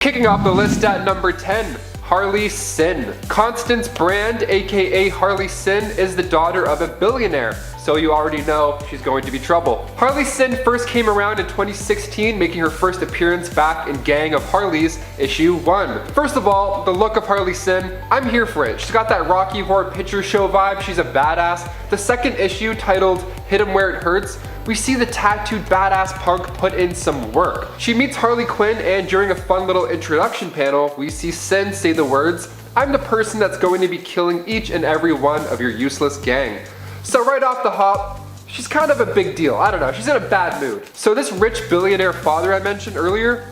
Kicking off the list at number 10, Harley Sin. Constance Brand, aka Harley Sin, is the daughter of a billionaire, so you already know she's going to be trouble. Harley Sin first came around in 2016, making her first appearance back in Gang of Harleys issue 1. First of all, the look of Harley Sin, I'm here for it. She's got that Rocky Horror Picture Show vibe, she's a badass. The second issue, titled Hit 'Em Where It Hurts, we see the tattooed badass punk put in some work. She meets Harley Quinn, and during a fun little introduction panel, we see Sin say the words, "I'm the person that's going to be killing each and every one of your useless gang." So right off the hop, she's kind of a big deal. I don't know, she's in a bad mood. So this rich billionaire father I mentioned earlier,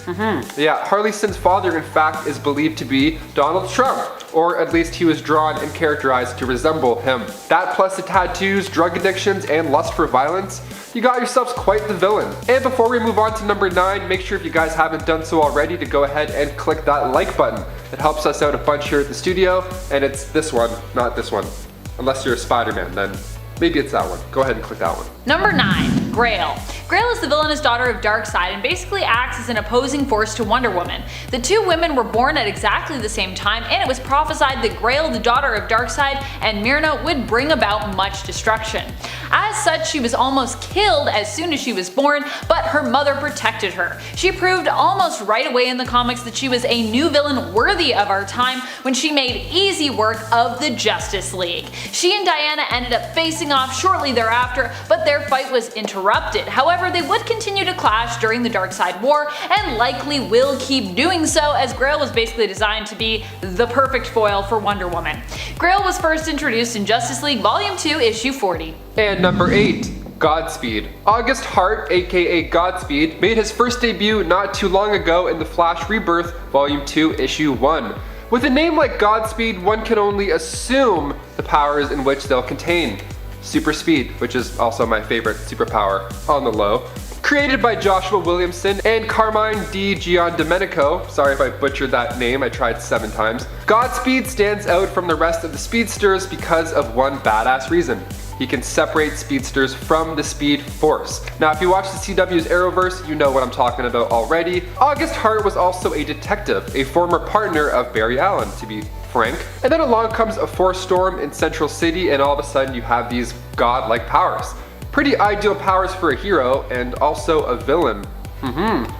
yeah, Harley Sin's father in fact is believed to be Donald Trump, or at least he was drawn and characterized to resemble him. That plus the tattoos, drug addictions, and lust for violence, you got yourselves quite the villain. And before we move on to number 9, make sure if you guys haven't done so already to go ahead and click that like button. It helps us out a bunch here at the studio, and it's this one, not this one. Unless you're a Spider-Man, then maybe it's that one. Go ahead and click that one. Number 9, Grail. Grail is the villainous daughter of Darkseid and basically acts as an opposing force to Wonder Woman. The two women were born at exactly the same time, and it was prophesied that Grail, the daughter of Darkseid, and Myrna would bring about much destruction. As such, she was almost killed as soon as she was born, but her mother protected her. She proved almost right away in the comics that she was a new villain worthy of our time when she made easy work of the Justice League. She and Diana ended up facing off shortly thereafter, but their fight was interrupted. However, they would continue to clash during the Darkseid War, and likely will keep doing so, as Grail was basically designed to be the perfect foil for Wonder Woman. Grail was first introduced in Justice League Volume 2, Issue 40. And number 8, Godspeed. August Hart, aka Godspeed, made his first debut not too long ago in The Flash Rebirth Volume 2, Issue 1. With a name like Godspeed, one can only assume the powers in which they'll contain. Super speed, which is also my favorite superpower on the low. Created by Joshua Williamson and Carmine Di Giandomenico, sorry if I butchered that name, I tried 7 times. Godspeed stands out from the rest of the speedsters because of one badass reason. He can separate speedsters from the Speed Force. Now if you watch the CW's Arrowverse, you know what I'm talking about already. August Hart was also a detective, a former partner of Barry Allen, to be frank. And then along comes a force storm in Central City, and all of a sudden you have these godlike powers. Pretty ideal powers for a hero, and also a villain.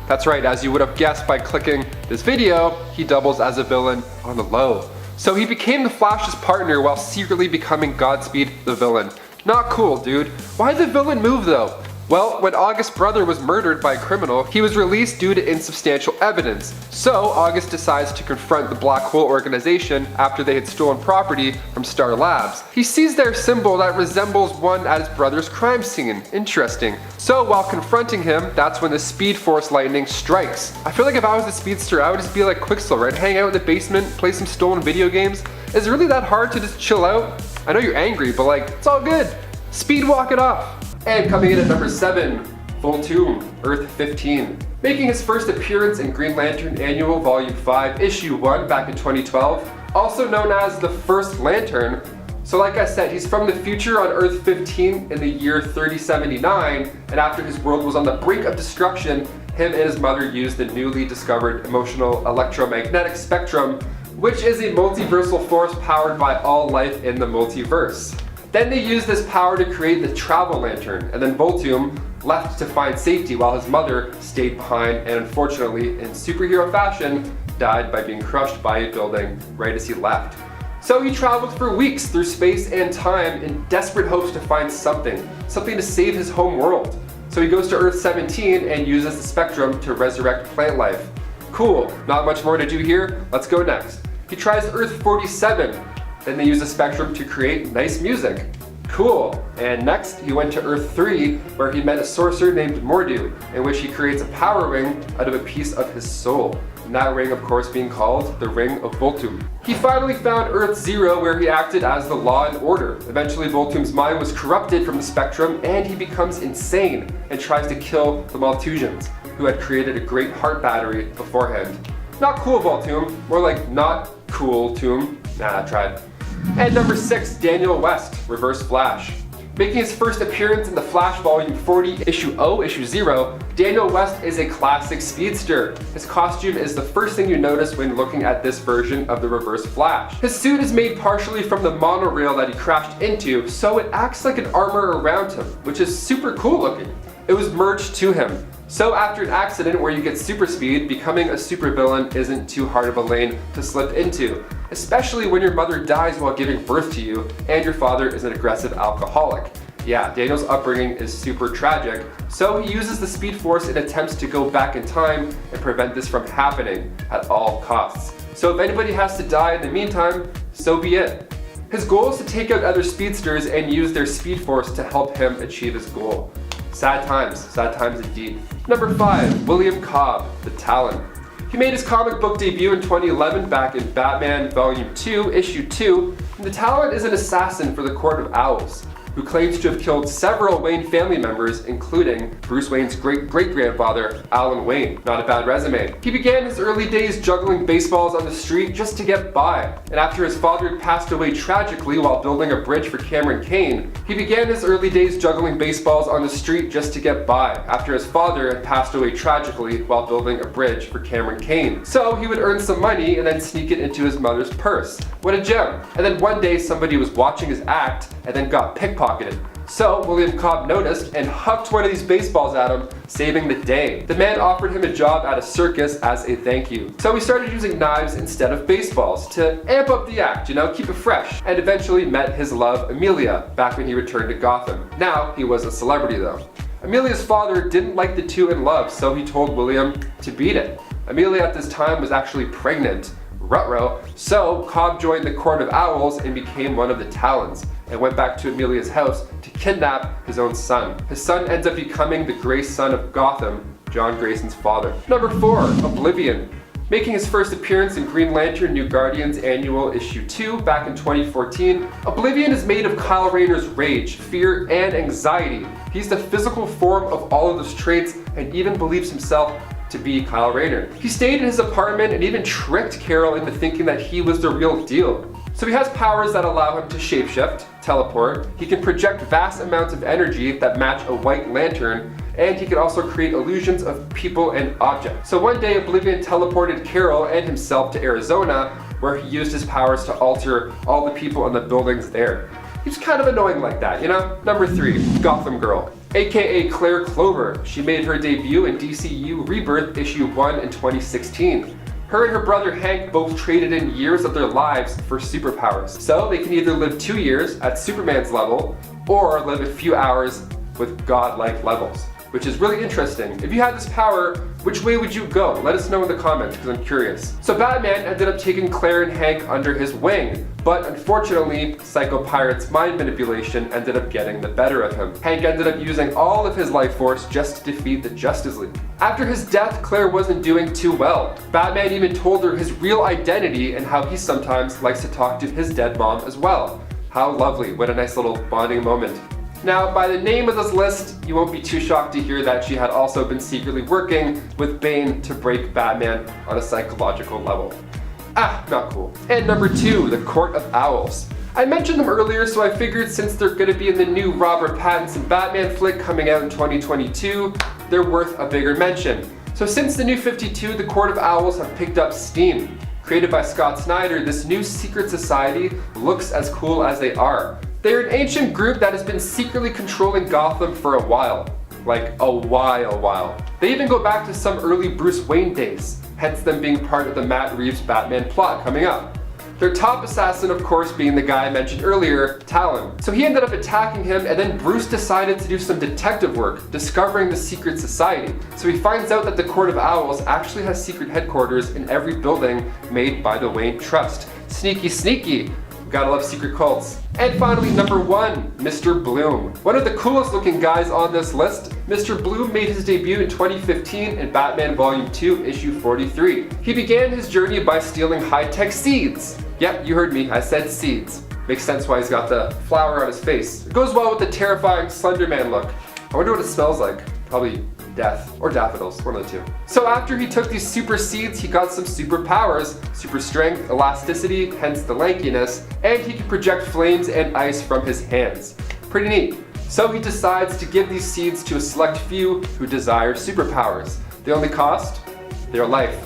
That's right, as you would have guessed by clicking this video, he doubles as a villain on the low. So he became the Flash's partner while secretly becoming Godspeed the villain. Not cool, dude. Why'd the villain move though? Well, when August's brother was murdered by a criminal, he was released due to insubstantial evidence. So August decides to confront the Black Hole organization after they had stolen property from Star Labs. He sees their symbol that resembles one at his brother's crime scene. Interesting. So while confronting him, that's when the Speed Force lightning strikes. I feel like if I was a speedster, I would just be like Quicksilver, right? Hang out in the basement, play some stolen video games. Is it really that hard to just chill out? I know you're angry, but like, it's all good. Speed walk it off. And coming in at number 7, Volthoom, Earth 15. Making his first appearance in Green Lantern Annual Volume 5, Issue 1 back in 2012, also known as the First Lantern. So like I said, he's from the future on Earth 15 in the year 3079, and after his world was on the brink of destruction, him and his mother used the newly discovered emotional electromagnetic spectrum, which is a multiversal force powered by all life in the multiverse. Then they used this power to create the Travel Lantern, and then Volthoom left to find safety while his mother stayed behind and unfortunately, in superhero fashion, died by being crushed by a building right as he left. So he traveled for weeks through space and time in desperate hopes to find something to save his home world. So he goes to Earth 17 and uses the spectrum to resurrect plant life. Cool, not much more to do here, let's go next. He tries Earth 47. Then they use the spectrum to create nice music. Cool. And next he went to Earth 3, where he met a sorcerer named Mordu, in which he creates a power ring out of a piece of his soul. And that ring of course being called the Ring of Volthoom. He finally found Earth 0, where he acted as the law and order. Eventually Volthoom's mind was corrupted from the spectrum, and he becomes insane and tries to kill the Malthusians, who had created a great heart battery beforehand. Not cool, Volthoom. More like not cool Tomb. Nah, I tried. And number 6, Daniel West, Reverse Flash. Making his first appearance in the Flash Volume 40, Issue 0, Daniel West is a classic speedster. His costume is the first thing you notice when looking at this version of the Reverse Flash. His suit is made partially from the monorail that he crashed into, so it acts like an armor around him, which is super cool looking. It was merged to him. So after an accident where you get super speed, becoming a supervillain isn't too hard of a lane to slip into, especially when your mother dies while giving birth to you and your father is an aggressive alcoholic. Yeah, Daniel's upbringing is super tragic, so he uses the Speed Force in attempts to go back in time and prevent this from happening at all costs. So if anybody has to die in the meantime, so be it. His goal is to take out other speedsters and use their Speed Force to help him achieve his goal. Sad times indeed. Number 5, William Cobb, the Talon. He made his comic book debut in 2011 back in Batman Volume 2, Issue 2, and the Talon is an assassin for the Court of Owls, who claims to have killed several Wayne family members, including Bruce Wayne's great-great-grandfather, Alan Wayne. Not a bad resume. He began his early days juggling baseballs on the street just to get by, and after his father had passed away tragically while building a bridge for Cameron Kane, he began his early days juggling baseballs on the street just to get by, after his father had passed away tragically while building a bridge for Cameron Kane. So he would earn some money and then sneak it into his mother's purse. What a gem. And then one day somebody was watching his act and then got pickpocketed. So William Cobb noticed and hucked one of these baseballs at him, saving the day. The man offered him a job at a circus as a thank you. So he started using knives instead of baseballs to amp up the act, keep it fresh, and eventually met his love, Amelia, back when he returned to Gotham. Now he was a celebrity though. Amelia's father didn't like the two in love, so he told William to beat it. Amelia at this time was actually pregnant. Ruh-roh. So Cobb joined the Court of Owls and became one of the Talons, and went back to Amelia's house to kidnap his own son. His son ends up becoming the Gray Son of Gotham, John Grayson's father. Number 4, Oblivion. Making his first appearance in Green Lantern New Guardians Annual Issue 2 back in 2014, Oblivion is made of Kyle Rayner's rage, fear, and anxiety. He's the physical form of all of those traits and even believes himself to be Kyle Rayner. He stayed in his apartment and even tricked Carol into thinking that he was the real deal. So he has powers that allow him to shapeshift, teleport, he can project vast amounts of energy that match a white lantern, and he can also create illusions of people and objects. So one day Oblivion teleported Carol and himself to Arizona, where he used his powers to alter all the people in the buildings there. He's kind of annoying like that, Number 3, Gotham Girl, aka Claire Clover. She made her debut in DCU Rebirth Issue 1 in 2016. Her and her brother Hank both traded in years of their lives for superpowers. So they can either live 2 years at Superman's level, or live a few hours with godlike levels, which is really interesting. If you had this power, which way would you go? Let us know in the comments, because I'm curious. So Batman ended up taking Claire and Hank under his wing, but unfortunately, Psycho Pirate's mind manipulation ended up getting the better of him. Hank ended up using all of his life force just to defeat the Justice League. After his death, Claire wasn't doing too well. Batman even told her his real identity and how he sometimes likes to talk to his dead mom as well. How lovely, what a nice little bonding moment. Now, by the name of this list, you won't be too shocked to hear that she had also been secretly working with Bane to break Batman on a psychological level. Not cool. And number 2, the Court of Owls. I mentioned them earlier, so I figured since they're gonna be in the new Robert Pattinson Batman flick coming out in 2022, they're worth a bigger mention. So since the New 52, the Court of Owls have picked up steam. Created by Scott Snyder, this new secret society looks as cool as they are. They're an ancient group that has been secretly controlling Gotham for a while. Like a while. They even go back to some early Bruce Wayne days, hence them being part of the Matt Reeves Batman plot coming up. Their top assassin, of course, being the guy I mentioned earlier, Talon. So he ended up attacking him, and then Bruce decided to do some detective work, discovering the secret society. So he finds out that the Court of Owls actually has secret headquarters in every building made by the Wayne Trust. Sneaky. Gotta love secret cults. And finally, number 1, Mr. Bloom. One of the coolest looking guys on this list, Mr. Bloom made his debut in 2015 in Batman Volume 2, Issue 43. He began his journey by stealing high-tech seeds. Yep, you heard me, I said seeds. Makes sense why he's got the flower on his face. It goes well with the terrifying Slender Man look. I wonder what it smells like. Probably death or daffodils, one of the two. So after he took these super seeds, he got some superpowers, super strength, elasticity, hence the lankiness, and he could project flames and ice from his hands. Pretty neat. So he decides to give these seeds to a select few who desire superpowers. The only cost? Their life.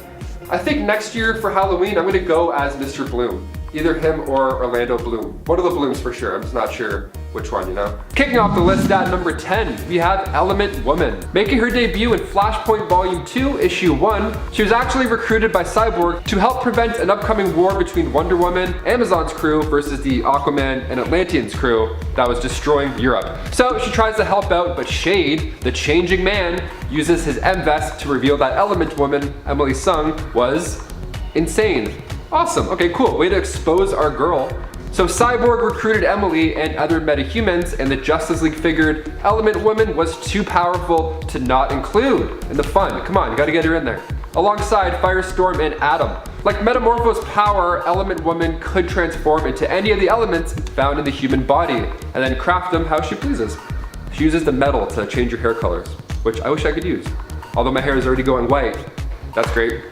I think next year for Halloween, I'm gonna go as Mr. Bloom. Either him or Orlando Bloom. One of the Blooms for sure, I'm just not sure which one, you know? Kicking off the list at number 10, we have Element Woman. Making her debut in Flashpoint Volume 2, Issue 1, she was actually recruited by Cyborg to help prevent an upcoming war between Wonder Woman, Amazon's crew, versus the Aquaman and Atlantean's crew that was destroying Europe. So she tries to help out, but Shade, the changing man, uses his M-Vest to reveal that Element Woman, Emily Sung, was insane. Awesome, okay, cool, way to expose our girl. So Cyborg recruited Emily and other metahumans, and the Justice League figured Element Woman was too powerful to not include in the fun. Come on, you gotta get her in there. Alongside Firestorm and Atom. Like Metamorpho's power, Element Woman could transform into any of the elements found in the human body, and then craft them how she pleases. She uses the metal to change her hair colors, which I wish I could use. Although my hair is already going white. That's great.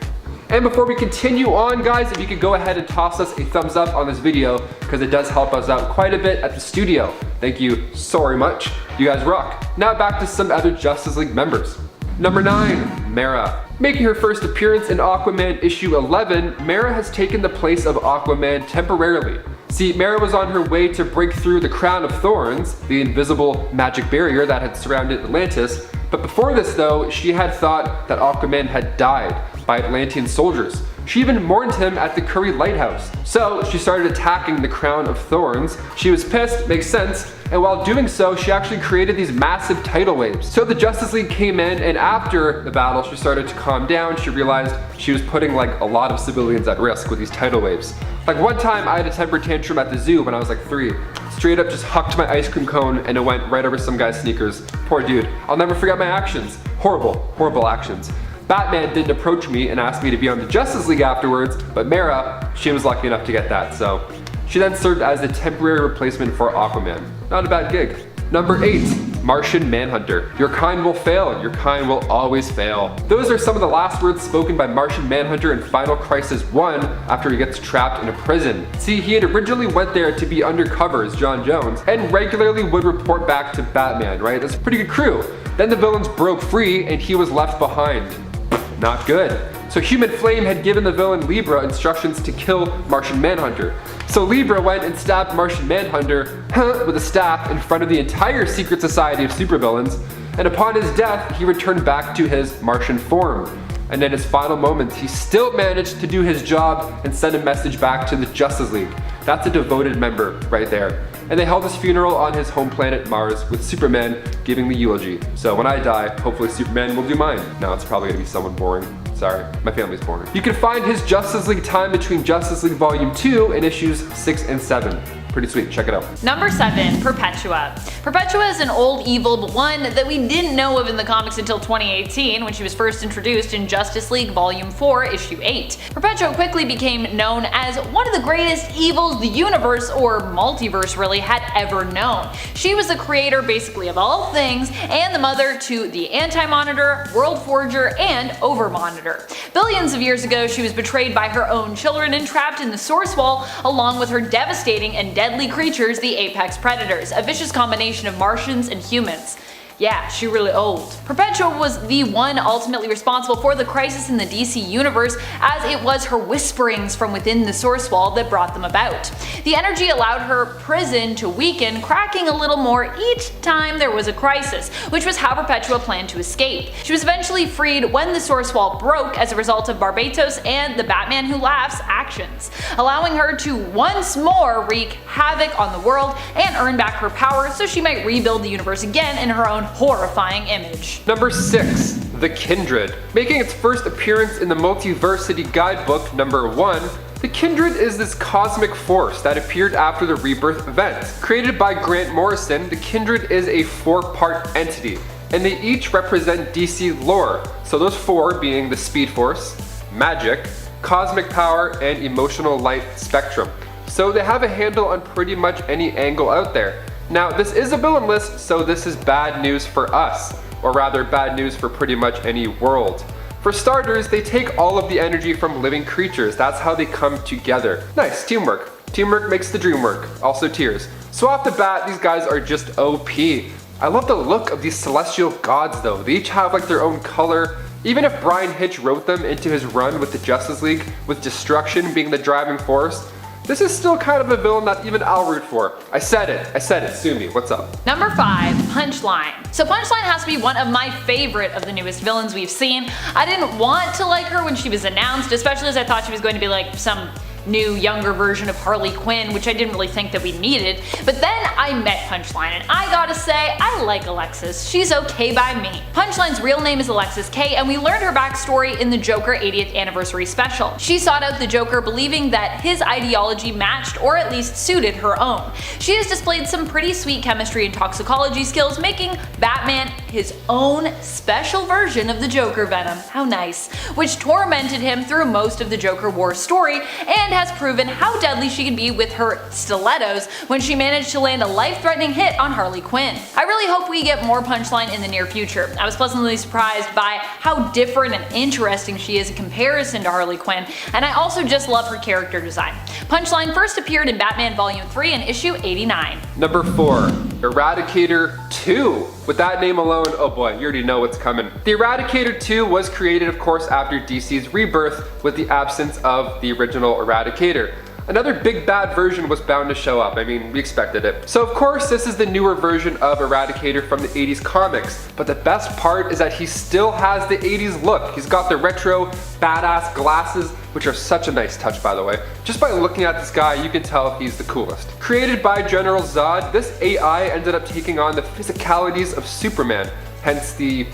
And before we continue on, guys, if you could go ahead and toss us a thumbs up on this video, because it does help us out quite a bit at the studio. Thank you so very much. You guys rock. Now back to some other Justice League members. Number 9, Mara. Making her first appearance in Aquaman issue 11, Mara has taken the place of Aquaman temporarily. See, Mara was on her way to break through the Crown of Thorns, the invisible magic barrier that had surrounded Atlantis. But before this though, she had thought that Aquaman had died by Atlantean soldiers. She even mourned him at the Curry Lighthouse. So she started attacking the Crown of Thorns. She was pissed, makes sense, and while doing so, she actually created these massive tidal waves. So the Justice League came in, and after the battle, she started to calm down. She realized she was putting like a lot of civilians at risk with these tidal waves. Like one time I had a temper tantrum at the zoo when I was like 3. Straight up just hucked my ice cream cone and it went right over some guy's sneakers. Poor dude. I'll never forget my actions. Horrible, horrible actions. Batman didn't approach me and ask me to be on the Justice League afterwards, but Mara, she was lucky enough to get that, so. She then served as a temporary replacement for Aquaman. Not a bad gig. Number 8, Martian Manhunter. Your kind will fail, your kind will always fail. Those are some of the last words spoken by Martian Manhunter in Final Crisis 1 after he gets trapped in a prison. See, he had originally went there to be undercover as John Jones and regularly would report back to Batman, right? That's a pretty good crew. Then the villains broke free and he was left behind. Not good. So Human Flame had given the villain Libra instructions to kill Martian Manhunter. So Libra went and stabbed Martian Manhunter with a staff in front of the entire secret society of supervillains, and upon his death, he returned back to his Martian form. And in his final moments, he still managed to do his job and send a message back to the Justice League. That's a devoted member right there. And they held his funeral on his home planet Mars with Superman giving the eulogy. So when I die, hopefully Superman will do mine. No, it's probably gonna be someone boring. Sorry, my family's boring. You can find his Justice League time between Justice League Volume 2 and issues 6 and 7. Pretty sweet, check it out. Number 7, Perpetua. Perpetua is an old evil, but one that we didn't know of in the comics until 2018 when she was first introduced in Justice League Volume 4, Issue 8. Perpetua quickly became known as one of the greatest evils the universe, or multiverse really, had ever known. She was the creator basically of all things and the mother to the Anti-Monitor, World Forger, and Over-Monitor. Billions of years ago, she was betrayed by her own children and trapped in the Source Wall along with her devastating and deadly creatures, the Apex Predators, a vicious combination of Martians and humans. Yeah, she really old. Perpetua was the one ultimately responsible for the crisis in the DC universe, as it was her whisperings from within the Source Wall that brought them about. The energy allowed her prison to weaken, cracking a little more each time there was a crisis, which was how Perpetua planned to escape. She was eventually freed when the Source Wall broke as a result of Barbatos and the Batman Who Laughs actions, allowing her to once more wreak havoc on the world and earn back her power so she might rebuild the universe again in her own horrifying image. Number 6, The Kindred. Making its first appearance in the Multiversity Guidebook number 1, the Kindred is this cosmic force that appeared after the Rebirth event. Created by Grant Morrison, the Kindred is a 4-part entity, and they each represent DC lore, so those 4 being the Speed Force, Magic, Cosmic Power, and Emotional Light Spectrum. So they have a handle on pretty much any angle out there. Now, this is a villain list, so this is bad news for us, or rather bad news for pretty much any world. For starters, they take all of the energy from living creatures. That's how they come together. Nice, teamwork. Teamwork makes the dream work. Also tears. So off the bat, these guys are just OP. I love the look of these celestial gods though. They each have like their own color. Even if Brian Hitch wrote them into his run with the Justice League, with destruction being the driving force, this is still kind of a villain that even I'll root for. I said it, sue me, what's up? Number 5, Punchline. So Punchline has to be one of my favorite of the newest villains we've seen. I didn't want to like her when she was announced, especially as I thought she was going to be like some new younger version of Harley Quinn, which I didn't really think that we needed. But then I met Punchline and I gotta say, I like Alexis. She's okay by me. Punchline's real name is Alexis K, and we learned her backstory in the Joker 80th anniversary special. She sought out the Joker believing that his ideology matched or at least suited her own. She has displayed some pretty sweet chemistry and toxicology skills, making Batman his own special version of the Joker venom. How nice. Which tormented him through most of the Joker War story, and has proven how deadly she can be with her stilettos when she managed to land a life-threatening hit on Harley Quinn. I really hope we get more Punchline in the near future. I was pleasantly surprised by how different and interesting she is in comparison to Harley Quinn, and I also just love her character design. Punchline first appeared in Batman Volume 3 in issue 89. Number 4, Eradicator 2. With that name alone, oh boy, you already know what's coming. The Eradicator 2 was created, of course, after DC's rebirth with the absence of the original Eradicator. Another big bad version was bound to show up. I mean, we expected it. So of course, this is the newer version of Eradicator from the 80s comics. But the best part is that he still has the 80s look. He's got the retro, badass glasses, which are such a nice touch, by the way. Just by looking at this guy, you can tell he's the coolest. Created by General Zod, this AI ended up taking on the physicalities of Superman, hence the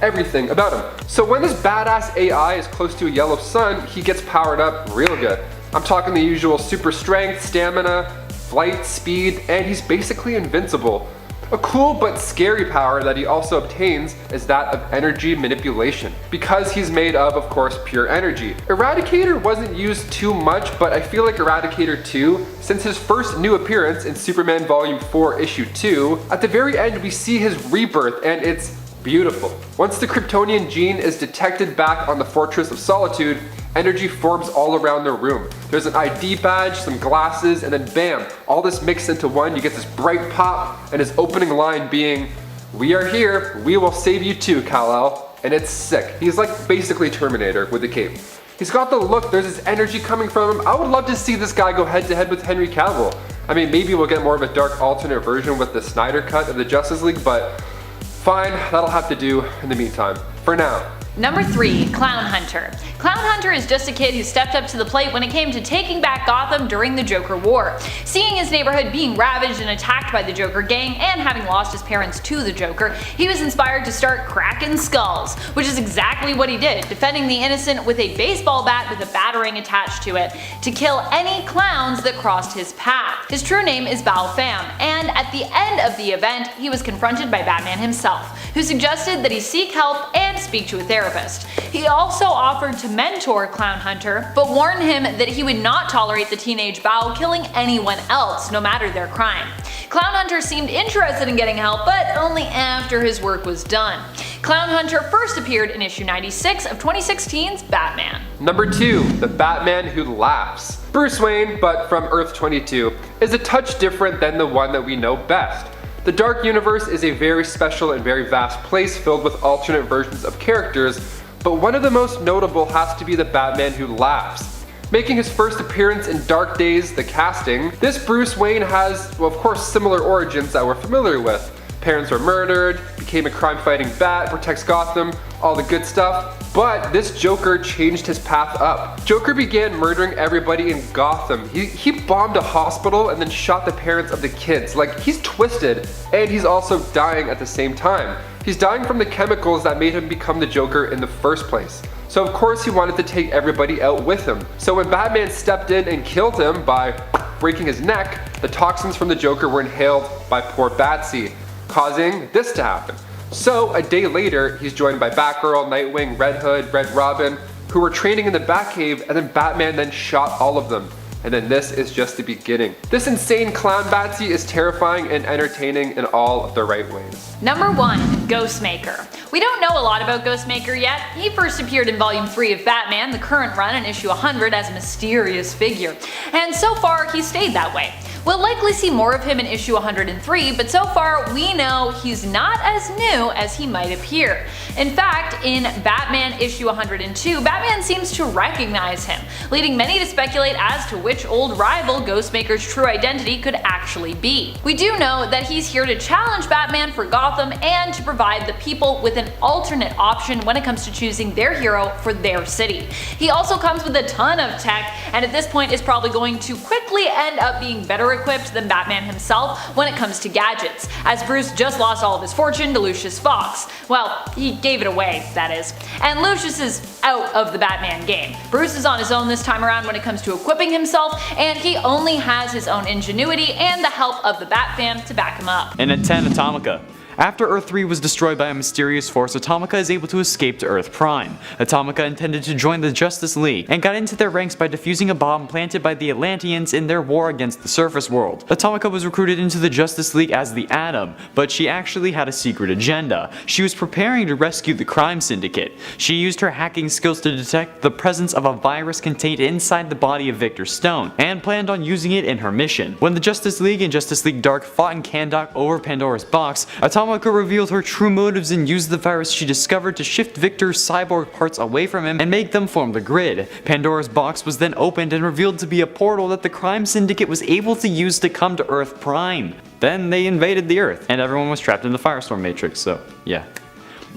everything about him. So when this badass AI is close to a yellow sun, he gets powered up real good. I'm talking the usual super strength, stamina, flight, speed, and he's basically invincible. A cool but scary power that he also obtains is that of energy manipulation, because he's made of course, pure energy. Eradicator wasn't used too much, but I feel like Eradicator 2, since his first new appearance in Superman Volume 4 Issue 2, at the very end we see his rebirth, and it's beautiful. Once the Kryptonian gene is detected back on the Fortress of Solitude, energy forms all around the room. There's an ID badge, some glasses, and then bam, all this mixed into one. You get this bright pop, and his opening line being, "We are here, we will save you too, Kal-El." And it's sick. He's like basically Terminator with the cape. He's got the look, there's this energy coming from him. I would love to see this guy go head to head with Henry Cavill. I mean, maybe we'll get more of a dark alternate version with the Snyder cut of the Justice League, but fine, that'll have to do in the meantime. For now. Number 3, Clown Hunter. Clown Hunter is just a kid who stepped up to the plate when it came to taking back Gotham during the Joker War. Seeing his neighborhood being ravaged and attacked by the Joker gang, and having lost his parents to the Joker, he was inspired to start cracking skulls, which is exactly what he did, defending the innocent with a baseball bat with a batarang attached to it, to kill any clowns that crossed his path. His true name is Bao Pham, and at the end of the event, he was confronted by Batman himself, who suggested that he seek help and speak to a therapist. He also offered to mentor Clown Hunter, but warned him that he would not tolerate the teenage Bao killing anyone else, no matter their crime. Clown Hunter seemed interested in getting help, but only after his work was done. Clown Hunter first appeared in issue 96 of 2016's Batman. Number 2, the Batman Who Laughs. Bruce Wayne, but from Earth 22, is a touch different than the one that we know best. The Dark Universe is a very special and very vast place filled with alternate versions of characters, but one of the most notable has to be the Batman Who Laughs. Making his first appearance in Dark Days, the casting, this Bruce Wayne has, well, of course, similar origins that we're familiar with. Parents were murdered, became a crime-fighting bat, protects Gotham, all the good stuff. But this Joker changed his path up. Joker began murdering everybody in Gotham. He bombed a hospital and then shot the parents of the kids. Like, he's twisted, and he's also dying at the same time. He's dying from the chemicals that made him become the Joker in the first place. So of course he wanted to take everybody out with him. So when Batman stepped in and killed him by breaking his neck, the toxins from the Joker were inhaled by poor Batsy, causing this to happen. So a day later, he's joined by Batgirl, Nightwing, Red Hood, Red Robin, who were training in the Batcave, and then Batman then shot all of them. And then this is just the beginning. This insane clown Batsy is terrifying and entertaining in all of the right ways. Number 1. Ghostmaker. We don't know a lot about Ghostmaker yet. He first appeared in Volume 3 of Batman, the current run, in issue 100 as a mysterious figure. And so far, he stayed that way. We'll likely see more of him in issue 103, but so far we know he's not as new as he might appear. In fact, in Batman issue 102, Batman seems to recognize him, leading many to speculate as to which old rival Ghostmaker's true identity could actually be. We do know that he's here to challenge Batman for Gotham and to provide the people with an alternate option when it comes to choosing their hero for their city. He also comes with a ton of tech, and at this point is probably going to quickly end up being better equipped than Batman himself when it comes to gadgets, as Bruce just lost all of his fortune to Lucius Fox. Well, he gave it away, that is. And Lucius is out of the Batman game. Bruce is on his own this time around when it comes to equipping himself, and he only has his own ingenuity and the help of the Bat fam to back him up. And at 10, Atomica. After Earth 3 was destroyed by a mysterious force, Atomica is able to escape to Earth Prime. Atomica intended to join the Justice League, and got into their ranks by defusing a bomb planted by the Atlanteans in their war against the surface world. Atomica was recruited into the Justice League as the Atom, but she actually had a secret agenda. She was preparing to rescue the crime syndicate. She used her hacking skills to detect the presence of a virus contained inside the body of Victor Stone, and planned on using it in her mission. When the Justice League and Justice League Dark fought in Kahndaq over Pandora's box, Atomica revealed her true motives and used the virus she discovered to shift Victor's cyborg parts away from him and make them form the grid. Pandora's box was then opened and revealed to be a portal that the crime syndicate was able to use to come to Earth Prime. Then they invaded the Earth, and everyone was trapped in the Firestorm Matrix, so yeah.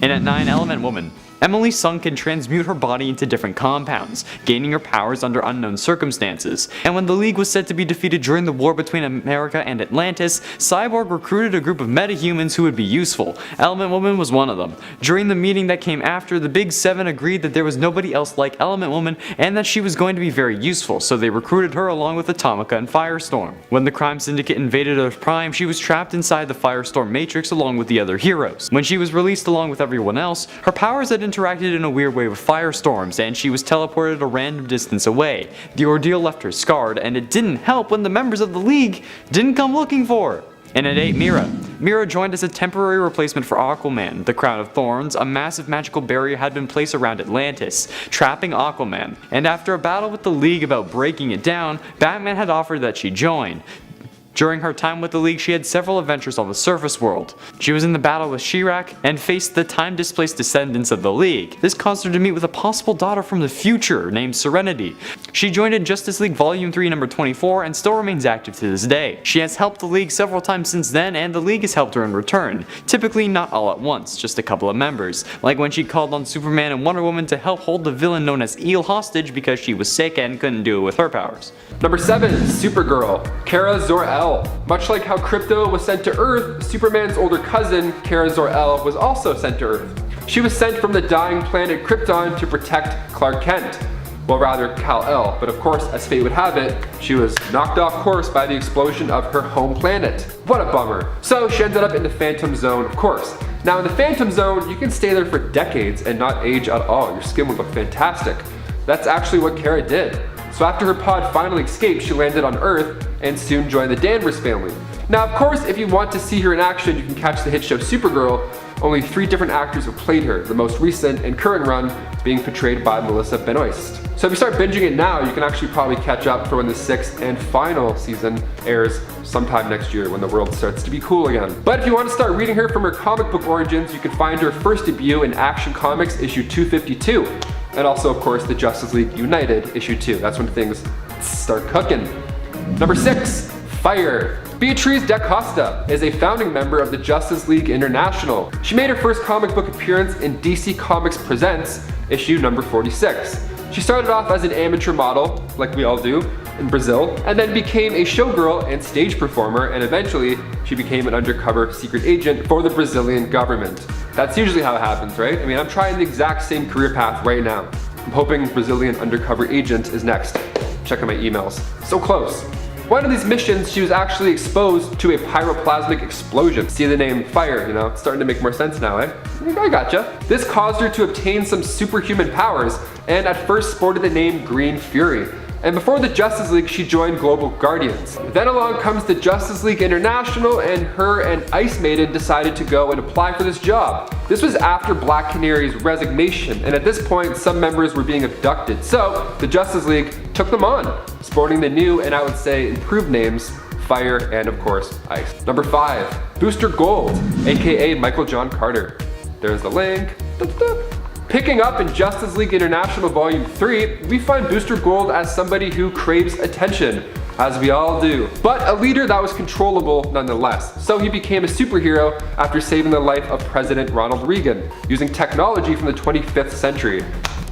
And at 9, Element Woman. Emily Sung can transmute her body into different compounds, gaining her powers under unknown circumstances. And when the League was said to be defeated during the war between America and Atlantis, Cyborg recruited a group of metahumans who would be useful. Element Woman was one of them. During the meeting that came after, the Big Seven agreed that there was nobody else like Element Woman and that she was going to be very useful, so they recruited her along with Atomica and Firestorm. When the crime syndicate invaded Earth Prime, she was trapped inside the Firestorm Matrix along with the other heroes. When she was released along with everyone else, her powers had interacted in a weird way with firestorms, and she was teleported a random distance away. The ordeal left her scarred, and it didn't help when the members of the League didn't come looking for her. And at 8, Mira. Mira joined as a temporary replacement for Aquaman. The Crown of Thorns, a massive magical barrier, had been placed around Atlantis, trapping Aquaman. And after a battle with the League about breaking it down, Batman had offered that she join. During her time with the League, she had several adventures on the surface world. She was in the battle with Shirak and faced the time-displaced descendants of the League. This caused her to meet with a possible daughter from the future named Serenity. She joined in Justice League Volume 3 number 24 and still remains active to this day. She has helped the League several times since then, and the League has helped her in return. Typically not all at once, just a couple of members, like when she called on Superman and Wonder Woman to help hold the villain known as Eel hostage because she was sick and couldn't do it with her powers. Number 7, Supergirl, Kara Zor-El. Much like how Krypto was sent to Earth, Superman's older cousin, Kara Zor-El, was also sent to Earth. She was sent from the dying planet Krypton to protect Clark Kent. Well, rather Kal-El, but of course, as fate would have it, she was knocked off course by the explosion of her home planet. What a bummer. So she ended up in the Phantom Zone, of course. Now in the Phantom Zone, you can stay there for decades and not age at all. Your skin would look fantastic. That's actually what Kara did. So after her pod finally escaped, she landed on Earth and soon joined the Danvers family. Now, of course, if you want to see her in action, you can catch the hit show Supergirl. Only 3 different actors have played her, the most recent and current run being portrayed by Melissa Benoist. So if you start binging it now, you can actually probably catch up for when the 6th and final season airs sometime next year when the world starts to be cool again. But if you want to start reading her from her comic book origins, you can find her first debut in Action Comics issue 252. And also, of course, the Justice League United issue 2. That's when things start cooking. Number 6, Fire. Beatriz da Costa is a founding member of the Justice League International. She made her first comic book appearance in DC Comics Presents, issue number 46. She started off as an amateur model, like we all do, in Brazil, and then became a showgirl and stage performer, and eventually she became an undercover secret agent for the Brazilian government. That's usually how it happens, right? I mean, I'm trying the exact same career path right now. I'm hoping Brazilian undercover agent is next. Checking my emails. So close. One of these missions, she was actually exposed to a pyroplasmic explosion. See the name Fire, you know? It's starting to make more sense now, eh? I gotcha. This caused her to obtain some superhuman powers, and at first sported the name Green Fury. And before the Justice League, she joined Global Guardians. Then along comes the Justice League International, and her and Ice Maiden decided to go and apply for this job. This was after Black Canary's resignation, and at this point, some members were being abducted. So the Justice League took them on, sporting the new and I would say improved names, Fire and of course Ice. Number 5, Booster Gold, aka Michael John Carter. There's the link. Picking up in Justice League International Volume 3, we find Booster Gold as somebody who craves attention, as we all do, but a leader that was controllable nonetheless. So he became a superhero after saving the life of President Ronald Reagan, using technology from the 25th century.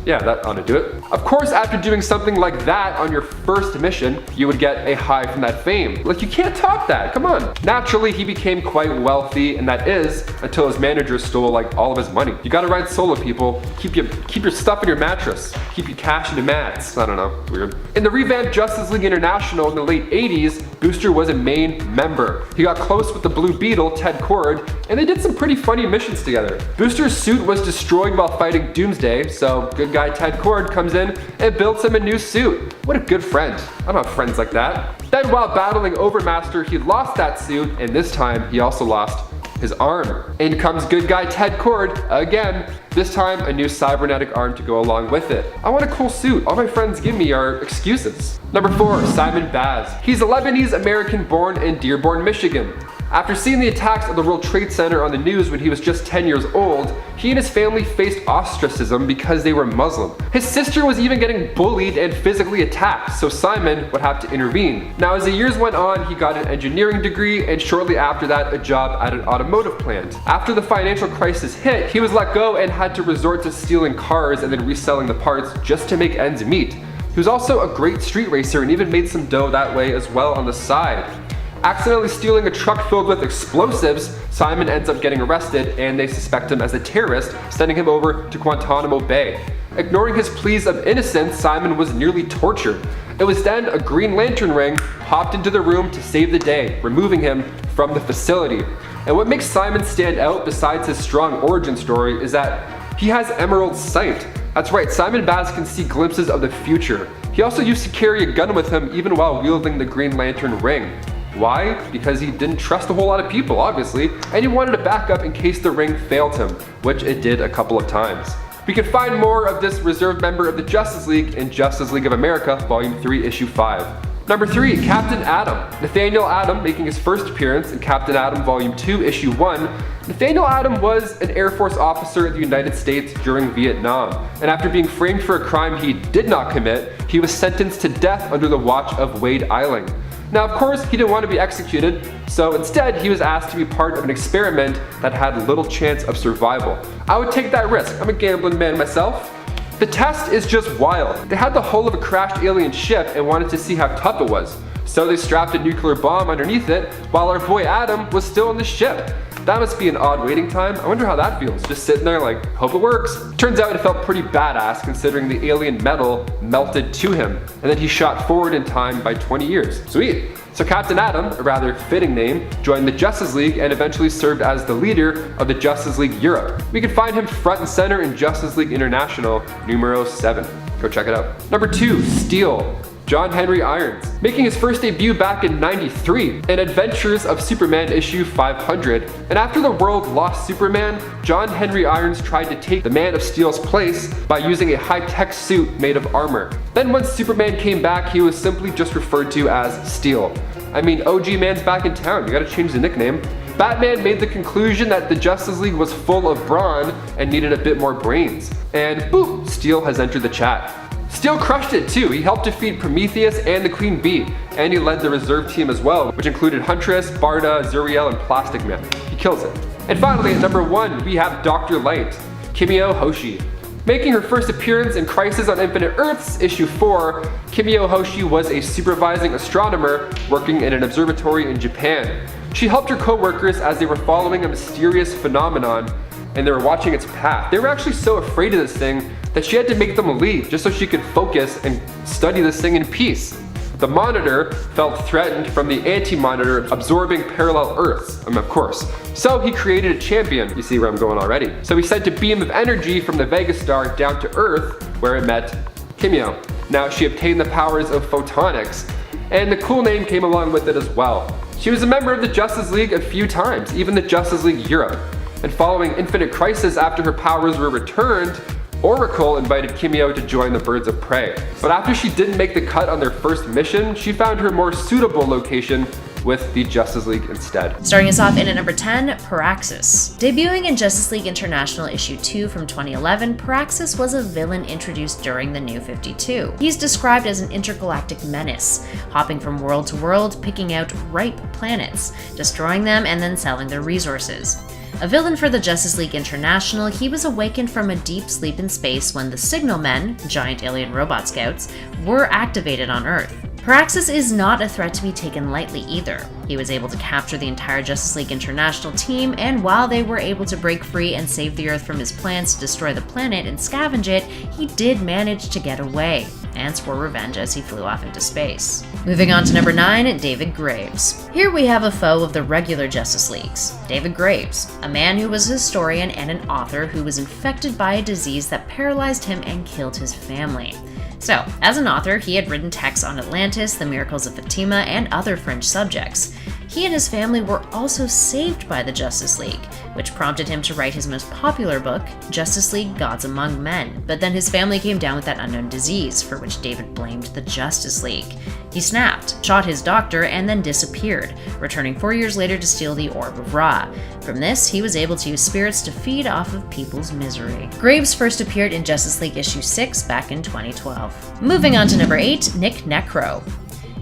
Yeah, that ought to do it. Of course, after doing something like that on your first mission, you would get a high from that fame. Like, you can't top that, come on. Naturally, he became quite wealthy, and that is until his manager stole like all of his money. You gotta ride solo, people. Keep your stuff in your mattress. Keep your cash in your mats. I don't know, weird. In the revamped Justice League International in the late 80s, Booster was a main member. He got close with the Blue Beetle, Ted Kord, and they did some pretty funny missions together. Booster's suit was destroyed while fighting Doomsday, so good guy Ted Kord comes in and builds him a new suit. What a good friend. I don't have friends like that. Then while battling Overmaster, he lost that suit, and this time he also lost his arm. In comes good guy Ted Kord again, this time a new cybernetic arm to go along with it. I want a cool suit. All my friends give me are excuses. Number 4, Simon Baz. He's a Lebanese American born in Dearborn, Michigan. After seeing the attacks of the World Trade Center on the news when he was just 10 years old, he and his family faced ostracism because they were Muslim. His sister was even getting bullied and physically attacked, so Simon would have to intervene. Now, as the years went on, he got an engineering degree and shortly after that, a job at an automotive plant. After the financial crisis hit, he was let go and had to resort to stealing cars and then reselling the parts just to make ends meet. He was also a great street racer and even made some dough that way as well on the side. Accidentally stealing a truck filled with explosives, Simon ends up getting arrested and they suspect him as a terrorist, sending him over to Guantanamo Bay. Ignoring his pleas of innocence, Simon was nearly tortured. It was then a Green Lantern ring popped into the room to save the day, removing him from the facility. And what makes Simon stand out besides his strong origin story is that he has emerald sight. That's right, Simon Baz can see glimpses of the future. He also used to carry a gun with him even while wielding the Green Lantern ring. Why? Because he didn't trust a whole lot of people, obviously, and he wanted a backup in case the ring failed him, which it did a couple of times. We can find more of this reserve member of the Justice League in Justice League of America, Volume 3, Issue 5. Number 3, Captain Atom. Nathaniel Atom making his first appearance in Captain Atom Volume 2, Issue 1. Nathaniel Atom was an Air Force officer in the United States during Vietnam, and after being framed for a crime he did not commit, he was sentenced to death under the watch of Wade Eiling. Now, of course, he didn't want to be executed, so instead he was asked to be part of an experiment that had little chance of survival. I would take that risk. I'm a gambling man myself. The test is just wild. They had the hull of a crashed alien ship and wanted to see how tough it was. So they strapped a nuclear bomb underneath it while our boy Adam was still on the ship. That must be an odd waiting time. I wonder how that feels, just sitting there like, hope it works. Turns out it felt pretty badass considering the alien metal melted to him, and then he shot forward in time by 20 years. Sweet. So Captain Atom, a rather fitting name, joined the Justice League and eventually served as the leader of the Justice League Europe. We can find him front and center in Justice League International, numero 7. Go check it out. Number 2, Steel. John Henry Irons, making his first debut back in '93 in Adventures of Superman issue 500. And after the world lost Superman, John Henry Irons tried to take the Man of Steel's place by using a high-tech suit made of armor. Then once Superman came back, he was simply just referred to as Steel. I mean, OG Man's back in town, you gotta change the nickname. Batman made the conclusion that the Justice League was full of brawn and needed a bit more brains. And boop, Steel has entered the chat. Steel crushed it too. He helped defeat Prometheus and the Queen Bee, and he led the reserve team as well, which included Huntress, Barda, Zuriel, and Plastic Man. He kills it. And finally, at number 1, we have Dr. Light, Kimio Hoshi. Making her first appearance in Crisis on Infinite Earths, issue 4, Kimio Hoshi was a supervising astronomer working in an observatory in Japan. She helped her co-workers as they were following a mysterious phenomenon and they were watching its path. They were actually so afraid of this thing that she had to make them leave just so she could focus and study this thing in peace. The Monitor felt threatened from the Anti-Monitor absorbing parallel Earths, of course. So he created a champion. You see where I'm going already. So he sent a beam of energy from the Vega star down to Earth, where it met Kimio. Now she obtained the powers of photonics, and the cool name came along with it as well. She was a member of the Justice League a few times, even the Justice League Europe. And following Infinite Crisis, after her powers were returned, Oracle invited Kimio to join the Birds of Prey. But after she didn't make the cut on their first mission, she found her more suitable location with the Justice League instead. Starting us off in at number 10, Paraxis. Debuting in Justice League International issue 2 from 2011, Paraxis was a villain introduced during the New 52. He's described as an intergalactic menace, hopping from world to world, picking out ripe planets, destroying them, and then selling their resources. A villain for the Justice League International, he was awakened from a deep sleep in space when the Signal Men, giant alien robot scouts, were activated on Earth. Paraxis is not a threat to be taken lightly either. He was able to capture the entire Justice League International team, and while they were able to break free and save the Earth from his plans to destroy the planet and scavenge it, he did manage to get away, and swore revenge as he flew off into space. Moving on to number 9, David Graves. Here we have a foe of the regular Justice Leagues, David Graves, a man who was a historian and an author who was infected by a disease that paralyzed him and killed his family. So, as an author, he had written texts on Atlantis, the miracles of Fatima, and other fringe subjects. He and his family were also saved by the Justice League, which prompted him to write his most popular book, Justice League: Gods Among Men. But then his family came down with that unknown disease, for which David blamed the Justice League. He snapped, shot his doctor, and then disappeared, returning 4 years later to steal the Orb of Ra. From this, he was able to use spirits to feed off of people's misery. Graves first appeared in Justice League issue 6 back in 2012. Moving on to number 8, Nick Necro.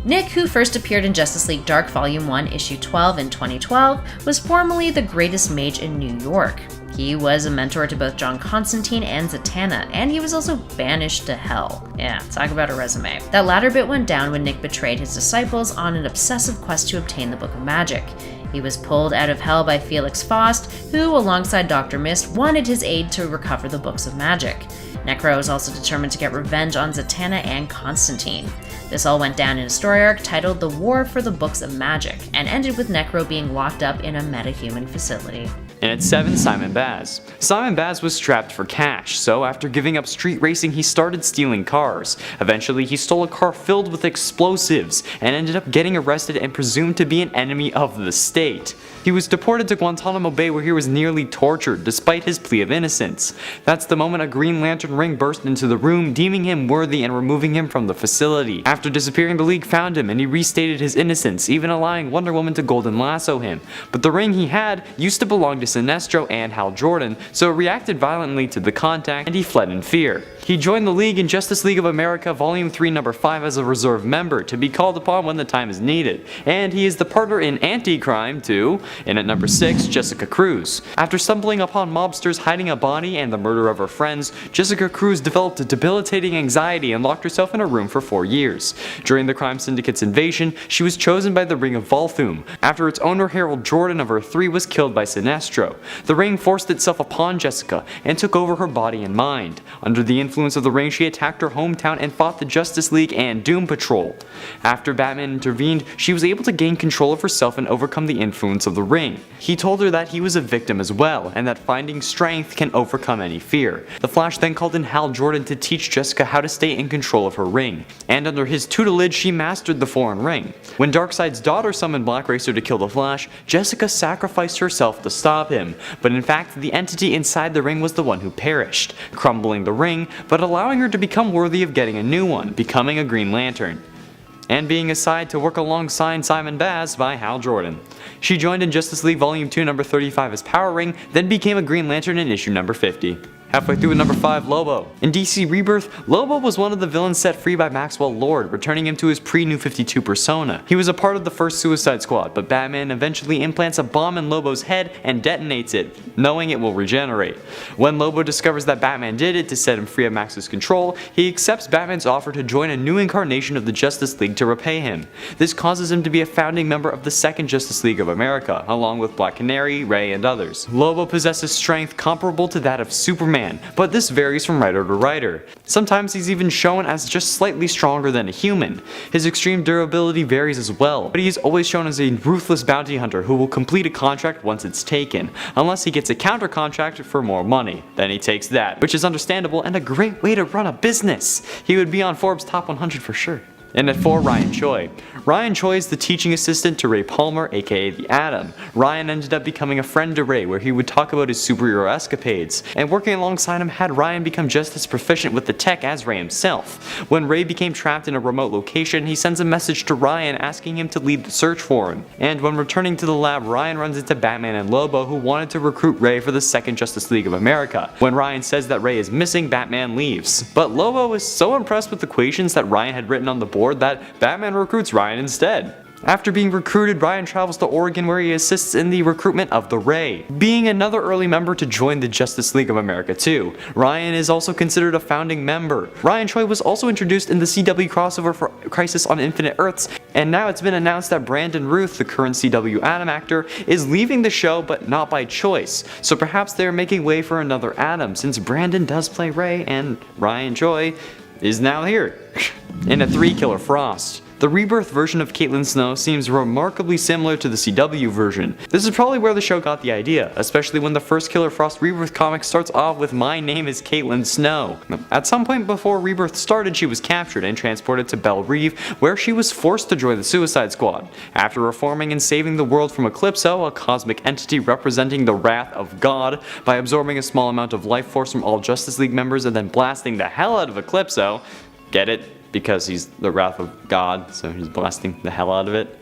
Nick, who first appeared in Justice League Dark Volume 1, Issue 12 in 2012, was formerly the greatest mage in New York. He was a mentor to both John Constantine and Zatanna, and he was also banished to Hell. Yeah, talk about a resume. That latter bit went down when Nick betrayed his disciples on an obsessive quest to obtain the Book of Magic. He was pulled out of Hell by Felix Faust, who, alongside Dr. Mist, wanted his aid to recover the Books of Magic. Necro was also determined to get revenge on Zatanna and Constantine. This all went down in a story arc titled The War for the Books of Magic, and ended with Necro being locked up in a metahuman facility. And at 7, Simon Baz. Simon Baz was strapped for cash, so after giving up street racing he started stealing cars. Eventually he stole a car filled with explosives, and ended up getting arrested and presumed to be an enemy of the state. He was deported to Guantanamo Bay where he was nearly tortured, despite his plea of innocence. That's the moment a Green Lantern ring burst into the room, deeming him worthy and removing him from the facility. After disappearing, the League found him and he restated his innocence, even allowing Wonder Woman to golden lasso him. But the ring he had used to belong to Sinestro and Hal Jordan, so it reacted violently to the contact and he fled in fear. He joined the League in Justice League of America Volume 3 Number 5 as a reserve member, to be called upon when the time is needed. And he is the partner in Anti-Crime too, and at number 6, Jessica Cruz. After stumbling upon mobsters hiding a body and the murder of her friends, Jessica Cruz developed a debilitating anxiety and locked herself in a room for 4 years. During the crime syndicate's invasion, she was chosen by the Ring of Volthoom, after its owner Harold Jordan of Earth 3 was killed by Sinestro. The ring forced itself upon Jessica and took over her body and mind. Under the influence of the ring, she attacked her hometown and fought the Justice League and Doom Patrol. After Batman intervened, she was able to gain control of herself and overcome the influence of the ring. He told her that he was a victim as well, and that finding strength can overcome any fear. The Flash then called in Hal Jordan to teach Jessica how to stay in control of her ring, and under his tutelage she mastered the foreign ring. When Darkseid's daughter summoned Black Racer to kill the Flash, Jessica sacrificed herself to stop him, but in fact the entity inside the ring was the one who perished, crumbling the ring, but allowing her to become worthy of getting a new one, becoming a Green Lantern, and being assigned to work alongside Simon Baz by Hal Jordan. She joined in Justice League Volume 2 number 35 as Power Ring, then became a Green Lantern in issue number 50. Halfway through at number 5, Lobo. In DC Rebirth, Lobo was one of the villains set free by Maxwell Lord, returning him to his pre-New 52 persona. He was a part of the first Suicide Squad, but Batman eventually implants a bomb in Lobo's head and detonates it, knowing it will regenerate. When Lobo discovers that Batman did it to set him free of Max's control, he accepts Batman's offer to join a new incarnation of the Justice League to repay him. This causes him to be a founding member of the Second Justice League of America, along with Black Canary, Ray, and others. Lobo possesses strength comparable to that of Superman Superman, but this varies from writer to writer. Sometimes he's even shown as just slightly stronger than a human. His extreme durability varies as well, but he's always shown as a ruthless bounty hunter who will complete a contract once it's taken, unless he gets a counter contract for more money. Then he takes that, which is understandable and a great way to run a business. He would be on Forbes Top 100 for sure. And at 4, Ryan Choi. Ryan Choi is the teaching assistant to Ray Palmer, aka the Atom. Ryan ended up becoming a friend to Ray, where he would talk about his superhero escapades, and working alongside him had Ryan become just as proficient with the tech as Ray himself. When Ray became trapped in a remote location, he sends a message to Ryan asking him to lead the search for him. And when returning to the lab, Ryan runs into Batman and Lobo, who wanted to recruit Ray for the second Justice League of America. When Ryan says that Ray is missing, Batman leaves. But Lobo is so impressed with the equations that Ryan had written on the board that Batman recruits Ryan instead. After being recruited, Ryan travels to Oregon where he assists in the recruitment of the Ray, being another early member to join the Justice League of America too. Ryan is also considered a founding member. Ryan Choi was also introduced in the CW crossover for Crisis on Infinite Earths, and now it's been announced that Brandon Routh, the current CW Atom actor, is leaving the show, but not by choice. So perhaps they're making way for another Atom, since Brandon does play Ray and Ryan Choi is now here. And at 3, Killer Frost. The Rebirth version of Caitlin Snow seems remarkably similar to the CW version. This is probably where the show got the idea, especially when the first Killer Frost Rebirth comic starts off with "My name is Caitlin Snow." At some point before Rebirth started, she was captured and transported to Belle Reve, where she was forced to join the Suicide Squad. After reforming and saving the world from Eclipso, a cosmic entity representing the wrath of God, by absorbing a small amount of life force from all Justice League members and then blasting the hell out of Eclipso, get it? Because he's the wrath of God, so he's blasting the hell out of it.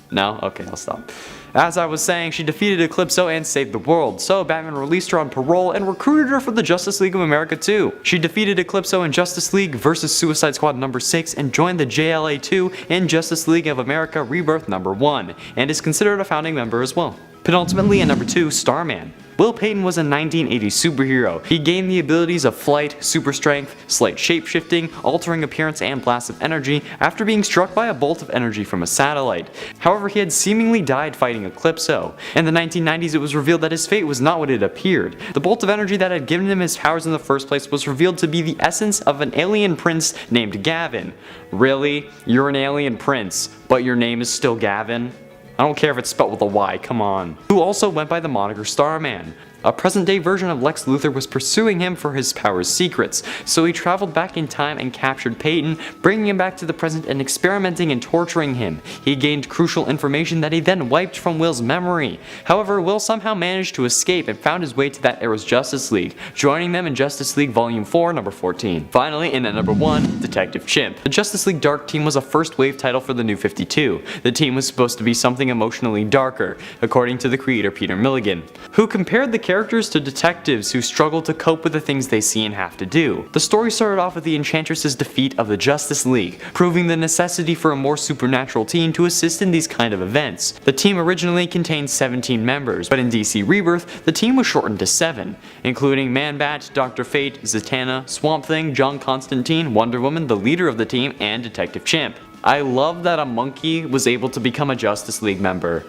No? Okay, I'll stop. As I was saying, she defeated Eclipso and saved the world, so Batman released her on parole and recruited her for the Justice League of America too. She defeated Eclipso in Justice League vs. Suicide Squad number 6 and joined the JLA 2 in Justice League of America Rebirth number 1, and is considered a founding member as well. Penultimately, at number 2, Starman. Will Payton was a 1980s superhero. He gained the abilities of flight, super strength, slight shapeshifting, altering appearance, and blasts of energy after being struck by a bolt of energy from a satellite. However, he had seemingly died fighting Eclipso. In the 1990s, it was revealed that his fate was not what it appeared. The bolt of energy that had given him his powers in the first place was revealed to be the essence of an alien prince named Gavin. Really? You're an alien prince, but your name is still Gavin? I don't care if it's spelled with a Y, come on. Who also went by the moniker Starman. A present-day version of Lex Luthor was pursuing him for his power's secrets, so he traveled back in time and captured Payton, bringing him back to the present and experimenting and torturing him. He gained crucial information that he then wiped from Will's memory. However, Will somehow managed to escape and found his way to that era's Justice League, joining them in Justice League Volume 4, number 14. Finally, in at number 1, Detective Chimp. The Justice League Dark Team was a first-wave title for the New 52. The team was supposed to be something emotionally darker, according to the creator Peter Milligan, who compared the characters to detectives who struggle to cope with the things they see and have to do. The story started off with the Enchantress's defeat of the Justice League, proving the necessity for a more supernatural team to assist in these kind of events. The team originally contained 17 members, but in DC Rebirth, the team was shortened to 7, including Man-Bat, Dr. Fate, Zatanna, Swamp Thing, John Constantine, Wonder Woman, the leader of the team, and Detective Chimp. I love that a monkey was able to become a Justice League member.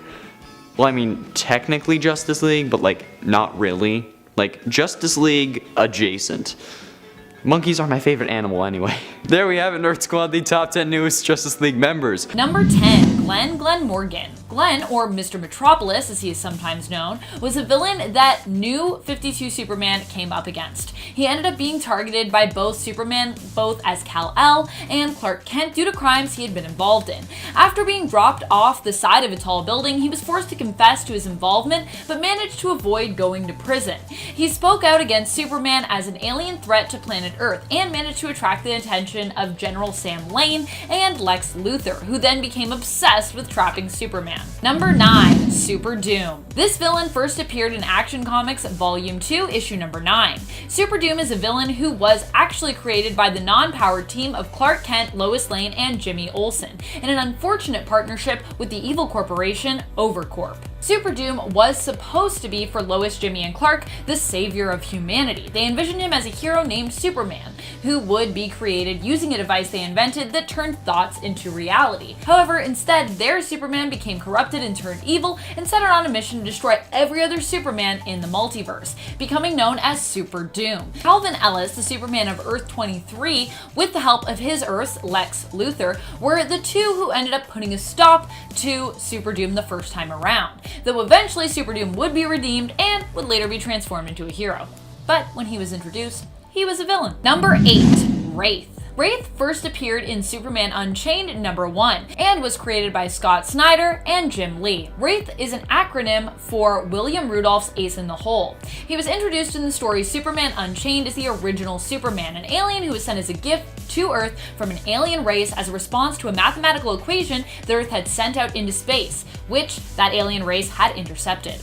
Well, I mean, technically Justice League, but like, not really. Like, Justice League adjacent. Monkeys are my favorite animal anyway. There we have it, Nerd Squad, the top 10 newest Justice League members. Number 10, Glenn Morgan. Glenn, or Mr. Metropolis as he is sometimes known, was a villain that New 52 Superman came up against. He ended up being targeted by both Superman, both as Kal-El and Clark Kent, due to crimes he had been involved in. After being dropped off the side of a tall building, he was forced to confess to his involvement, but managed to avoid going to prison. He spoke out against Superman as an alien threat to planet Earth, and managed to attract the attention of General Sam Lane and Lex Luthor, who then became obsessed with trapping Superman. Number 9, Super Doom. This villain first appeared in Action Comics Volume 2, issue number 9. Super Doom is a villain who was actually created by the non-powered team of Clark Kent, Lois Lane, and Jimmy Olsen, in an unfortunate partnership with the evil corporation Overcorp. Super Doom was supposed to be for Lois, Jimmy, and Clark the savior of humanity. They envisioned him as a hero named Superman, who would be created using a device they invented that turned thoughts into reality. However, instead, their Superman became corrupted and turned evil and set out on a mission to destroy every other Superman in the multiverse, becoming known as Super Doom. Calvin Ellis, the Superman of Earth 23, with the help of his Earth's Lex Luthor, were the two who ended up putting a stop to Super Doom the first time around, though eventually Super Doom would be redeemed and would later be transformed into a hero. But when he was introduced, he was a villain. Number 8. Wraith. Wraith first appeared in Superman Unchained #1 and was created by Scott Snyder and Jim Lee. Wraith is an acronym for William Rudolph's Ace in the Hole. He was introduced in the story Superman Unchained as the original Superman, an alien who was sent as a gift to Earth from an alien race as a response to a mathematical equation the Earth had sent out into space, which that alien race had intercepted.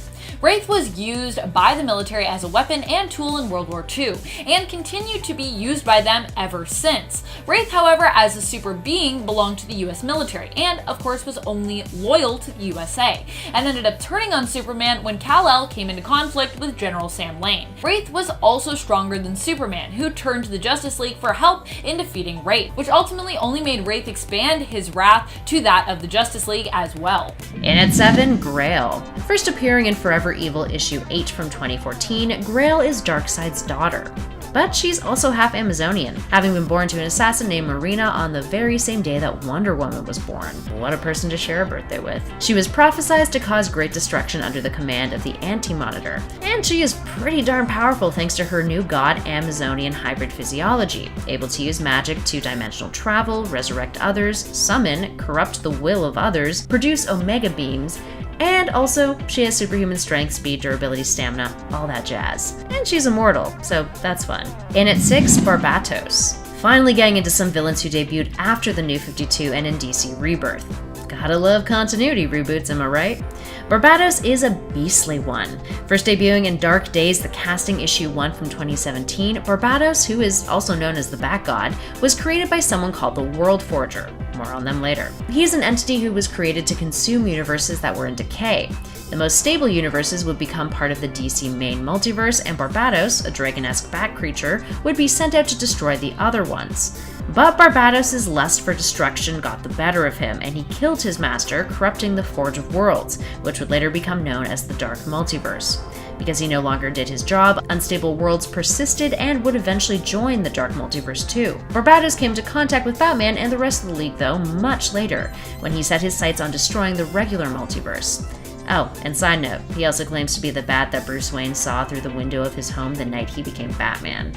Wraith was used by the military as a weapon and tool in World War II, and continued to be used by them ever since. Wraith, however, as a super being, belonged to the US military, and of course was only loyal to the USA, and ended up turning on Superman when Kal-El came into conflict with General Sam Lane. Wraith was also stronger than Superman, who turned to the Justice League for help in defeating Wraith, which ultimately only made Wraith expand his wrath to that of the Justice League as well. In at 7, Grail. First appearing in Forever Evil issue 8 from 2014, Grail is Darkseid's daughter. But she's also half Amazonian, having been born to an assassin named Marina on the very same day that Wonder Woman was born. What a person to share a birthday with. She was prophesized to cause great destruction under the command of the Anti-Monitor, and she is pretty darn powerful thanks to her new god Amazonian hybrid physiology, able to use magic, two-dimensional travel, resurrect others, summon, corrupt the will of others, produce omega beams, and also, she has superhuman strength, speed, durability, stamina, all that jazz. And she's immortal, so that's fun. In at 6, Barbatos. Finally getting into some villains who debuted after the New 52 and in DC Rebirth. Gotta love continuity reboots, am I right? Barbatos is a beastly one. First debuting in Dark Days, the Casting issue 1 from 2017, Barbatos, who is also known as the Bat God, was created by someone called the World Forger. More on them later. He's an entity who was created to consume universes that were in decay. The most stable universes would become part of the DC main multiverse, and Barbatos, a dragon-esque bat creature, would be sent out to destroy the other ones. But Barbatos' lust for destruction got the better of him, and he killed his master, corrupting the Forge of Worlds, which would later become known as the Dark Multiverse. Because he no longer did his job, unstable worlds persisted and would eventually join the Dark Multiverse too. Barbatos came into contact with Batman and the rest of the League, though, much later, when he set his sights on destroying the regular multiverse. Oh, and side note, he also claims to be the bat that Bruce Wayne saw through the window of his home the night he became Batman.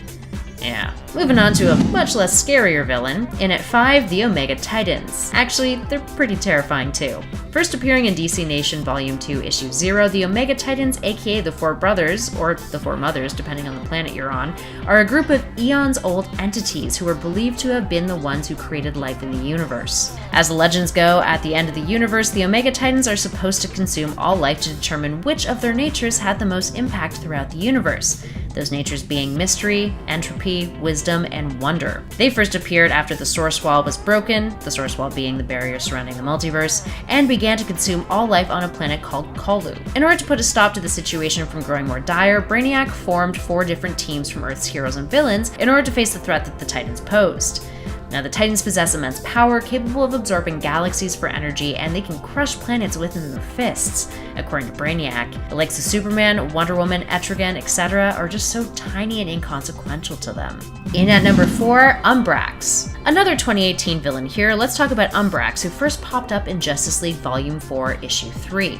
Yeah. Moving on to a much less scarier villain. In at 5, the Omega Titans. Actually, they're pretty terrifying too. First appearing in DC Nation Volume 2, Issue 0, the Omega Titans, aka the Four Brothers, or the Four Mothers depending on the planet you're on, are a group of eons-old entities who are believed to have been the ones who created life in the universe. As the legends go, at the end of the universe, the Omega Titans are supposed to consume all life to determine which of their natures had the most impact throughout the universe. Those natures being mystery, entropy, wisdom, and wonder. They first appeared after the Source Wall was broken, the Source Wall being the barrier surrounding the multiverse, and began to consume all life on a planet called Kalu. In order to put a stop to the situation from growing more dire, Brainiac formed 4 different teams from Earth's heroes and villains in order to face the threat that the Titans posed. Now, the Titans possess immense power, capable of absorbing galaxies for energy, and they can crush planets within their fists. According to Brainiac, the likes of Superman, Wonder Woman, Etrigan, etc. are just so tiny and inconsequential to them. In at number 4, Umbrax. Another 2018 villain here, let's talk about Umbrax, who first popped up in Justice League Volume 4, Issue 3.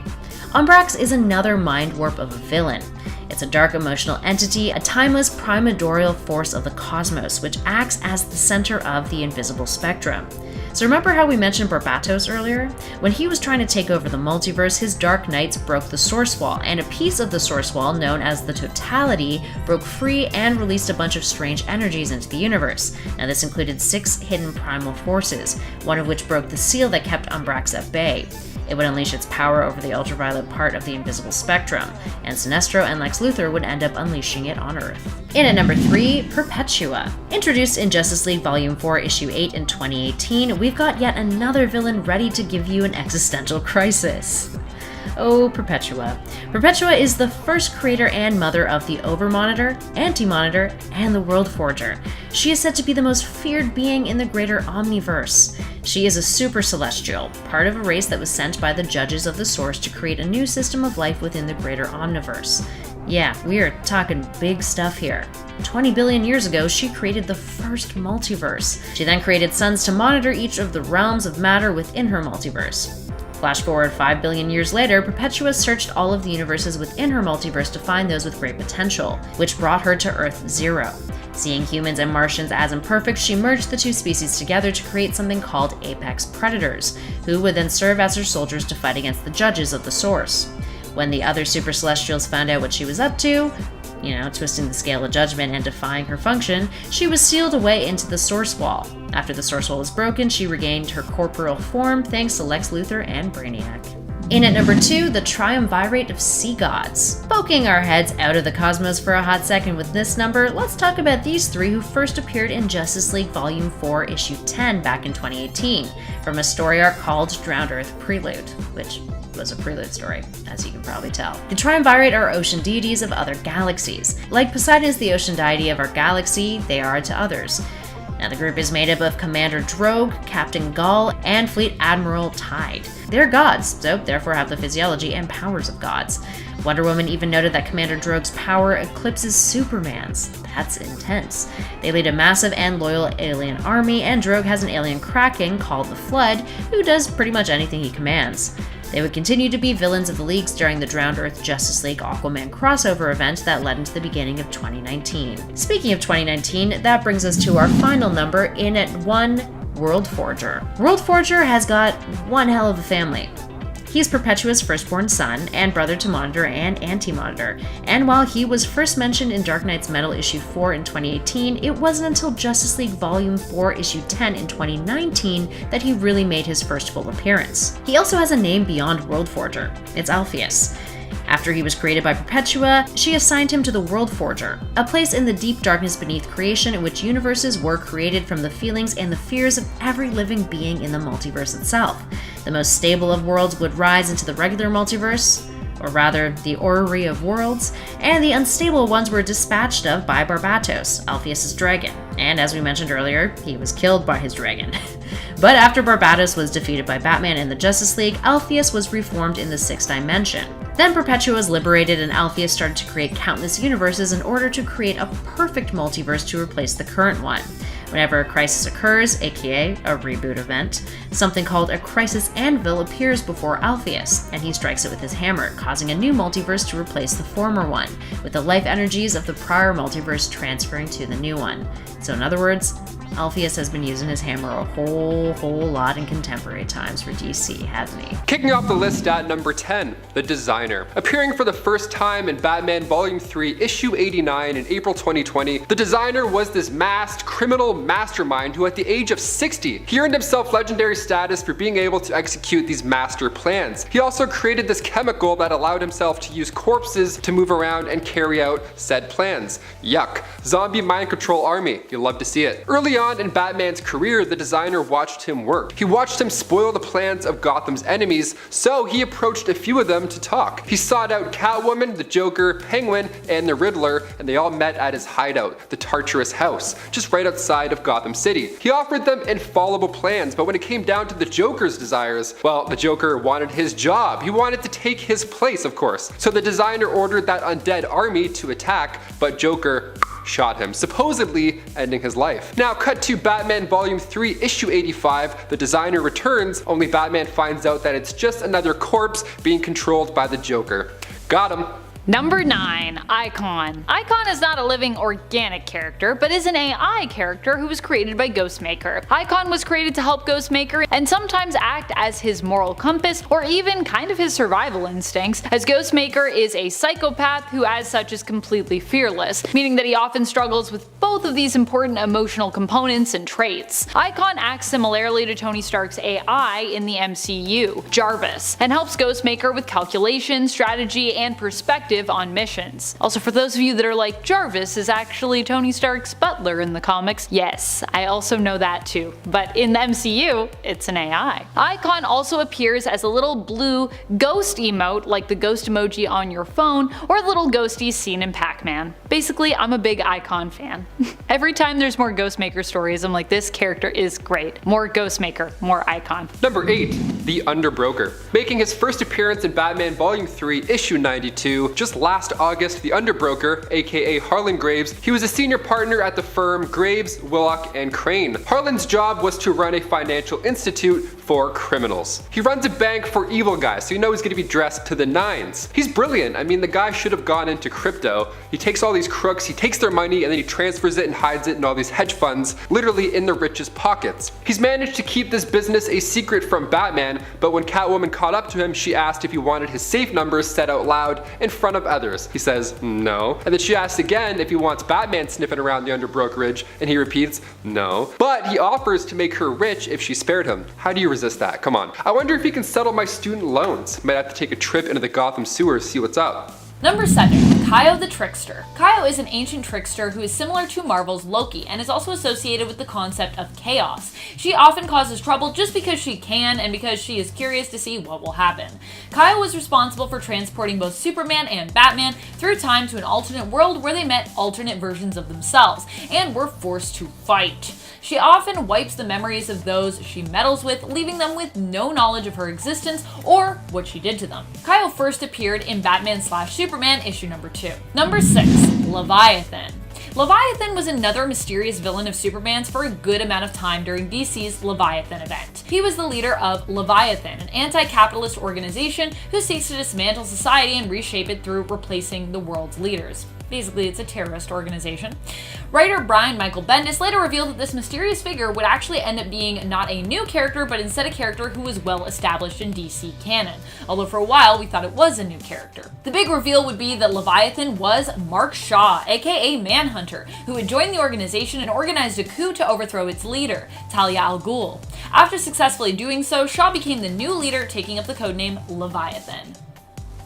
Umbrax is another mind warp of a villain. It's a dark emotional entity, a timeless primordial force of the cosmos, which acts as the center of the invisible spectrum. So remember how we mentioned Barbatos earlier? When he was trying to take over the multiverse, his Dark Knights broke the Source Wall, and a piece of the Source Wall, known as the Totality, broke free and released a bunch of strange energies into the universe. Now this included 6 hidden primal forces, one of which broke the seal that kept Umbrax at bay. It would unleash its power over the ultraviolet part of the invisible spectrum, and Sinestro and Lex Luthor would end up unleashing it on Earth. In at number 3, Perpetua. Introduced in Justice League Volume 4, Issue 8 in 2018, we've got yet another villain ready to give you an existential crisis. Oh, Perpetua. Perpetua is the first creator and mother of the Over-Monitor, Anti-Monitor, and the World Forger. She is said to be the most feared being in the greater Omniverse. She is a super celestial, part of a race that was sent by the judges of the Source to create a new system of life within the greater Omniverse. Yeah, we are talking big stuff here. 20 billion years ago, she created the first multiverse. She then created suns to monitor each of the realms of matter within her multiverse. Flash forward 5 billion years later, Perpetua searched all of the universes within her multiverse to find those with great potential, which brought her to Earth Zero. Seeing humans and Martians as imperfect, she merged the two species together to create something called Apex Predators, who would then serve as her soldiers to fight against the judges of the Source. When the other super celestials found out what she was up to, twisting the scale of judgment and defying her function, she was sealed away into the Source Wall. After the Source Wall was broken, she regained her corporeal form thanks to Lex Luthor and Brainiac. In at number 2, the Triumvirate of Sea Gods. Poking our heads out of the cosmos for a hot second with this number, let's talk about these three who first appeared in Justice League Volume 4, Issue 10 back in 2018, from a story arc called Drowned Earth Prelude, which was a prelude story, as you can probably tell. The Triumvirate are ocean deities of other galaxies. Like Poseidon is the ocean deity of our galaxy, they are to others. Now, the group is made up of Commander Drogue, Captain Gull, and Fleet Admiral Tide. They're gods, so therefore have the physiology and powers of gods. Wonder Woman even noted that Commander Drogue's power eclipses Superman's. That's intense. They lead a massive and loyal alien army, and Drogue has an alien Kraken called the Flood, who does pretty much anything he commands. They would continue to be villains of the Leagues during the Drowned Earth Justice League Aquaman crossover event that led into the beginning of 2019. Speaking of 2019, that brings us to our final number in at 1, World Forger. World Forger has got one hell of a family. He's Perpetua's firstborn son and brother to Monitor and Anti-Monitor, and while he was first mentioned in Dark Knight's Metal issue 4 in 2018, it wasn't until Justice League Volume 4 issue 10 in 2019 that he really made his first full appearance. He also has a name beyond World Forger. It's Alpheus. After he was created by Perpetua, she assigned him to the World Forger, a place in the deep darkness beneath creation in which universes were created from the feelings and the fears of every living being in the multiverse itself. The most stable of worlds would rise into the regular multiverse, or rather, the orrery of worlds, and the unstable ones were dispatched of by Barbatos, Alpheus' dragon. And as we mentioned earlier, he was killed by his dragon. But after Barbatos was defeated by Batman in the Justice League, Alpheus was reformed in the 6th dimension. Then Perpetua was liberated and Alpheus started to create countless universes in order to create a perfect multiverse to replace the current one. Whenever a crisis occurs, aka a reboot event, something called a crisis anvil appears before Alpheus, and he strikes it with his hammer, causing a new multiverse to replace the former one, with the life energies of the prior multiverse transferring to the new one. So in other words, Alpheus has been using his hammer a whole lot in contemporary times for DC, hasn't he? Kicking off the list at number 10, the Designer. Appearing for the first time in Batman Volume 3, Issue 89 in April 2020, the Designer was this masked criminal mastermind who at the age of 60, he earned himself legendary status for being able to execute these master plans. He also created this chemical that allowed himself to use corpses to move around and carry out said plans. Yuck. Zombie mind control army. You'll love to see it. Early on in Batman's career, the Designer watched him work. He watched him spoil the plans of Gotham's enemies, so he approached a few of them to talk. He sought out Catwoman, the Joker, Penguin, and the Riddler, and they all met at his hideout, the Tartarus House, just right outside of Gotham City. He offered them infallible plans, but when it came down to the Joker's desires, well, the Joker wanted his job. He wanted to take his place, of course. So the Designer ordered that undead army to attack, but Joker shot him, supposedly ending his life. Now cut to Batman Volume 3, Issue 85, the Designer returns, only Batman finds out that it's just another corpse being controlled by the Joker. Got him. Number 9, Icon. Icon is not a living organic character, but is an AI character who was created by Ghostmaker. Icon was created to help Ghostmaker and sometimes act as his moral compass or even kind of his survival instincts, as Ghostmaker is a psychopath who as such is completely fearless, meaning that he often struggles with both of these important emotional components and traits. Icon acts similarly to Tony Stark's AI in the MCU, Jarvis, and helps Ghostmaker with calculation, strategy, and perspective active on missions. Also, for those of you that are like, Jarvis is actually Tony Stark's butler in the comics, yes, I also know that too. But in the MCU, it's an AI. Icon also appears as a little blue ghost emote like the ghost emoji on your phone, or little ghosties seen in Pac-Man. Basically, I'm a big Icon fan. Every time there's more Ghostmaker stories, I'm like, this character is great. More Ghostmaker, more Icon. Number 8. The Underbroker. Making his first appearance in Batman Volume 3, Issue 92, just last August, the Underbroker, aka Harlan Graves, he was a senior partner at the firm Graves, Willock, and Crane. Harlan's job was to run a financial institute for criminals. He runs a bank for evil guys, so you know he's gonna be dressed to the nines. He's brilliant. I mean, the guy should have gone into crypto. He takes all these crooks, he takes their money, and then he transfers it and hides it in all these hedge funds, literally in the richest pockets. He's managed to keep this business a secret from Batman, but when Catwoman caught up to him, she asked if he wanted his safe numbers said out loud in front of others. He says, no. And then she asks again if he wants Batman sniffing around the underbrokerage, and he repeats, no. But he offers to make her rich if she spared him. How do you resist that? Come on. I wonder if he can settle my student loans. Might have to take a trip into the Gotham sewers, see what's up. Number 7. Kaio the Trickster. Kaio is an ancient trickster who is similar to Marvel's Loki and is also associated with the concept of chaos. She often causes trouble just because she can and because she is curious to see what will happen. Kaio was responsible for transporting both Superman and Batman through time to an alternate world where they met alternate versions of themselves and were forced to fight. She often wipes the memories of those she meddles with, leaving them with no knowledge of her existence or what she did to them. Kaio first appeared in Batman/Superman issue number 2. Number 6. Leviathan. Leviathan was another mysterious villain of Superman's for a good amount of time during DC's Leviathan event. He was the leader of Leviathan, an anti-capitalist organization who seeks to dismantle society and reshape it through replacing the world's leaders. Basically, it's a terrorist organization. Writer Brian Michael Bendis later revealed that this mysterious figure would actually end up being not a new character, but instead a character who was well established in DC canon, although for a while we thought it was a new character. The big reveal would be that Leviathan was Mark Shaw, aka Manhunter, who had joined the organization and organized a coup to overthrow its leader, Talia al Ghul. After successfully doing so, Shaw became the new leader, taking up the codename Leviathan.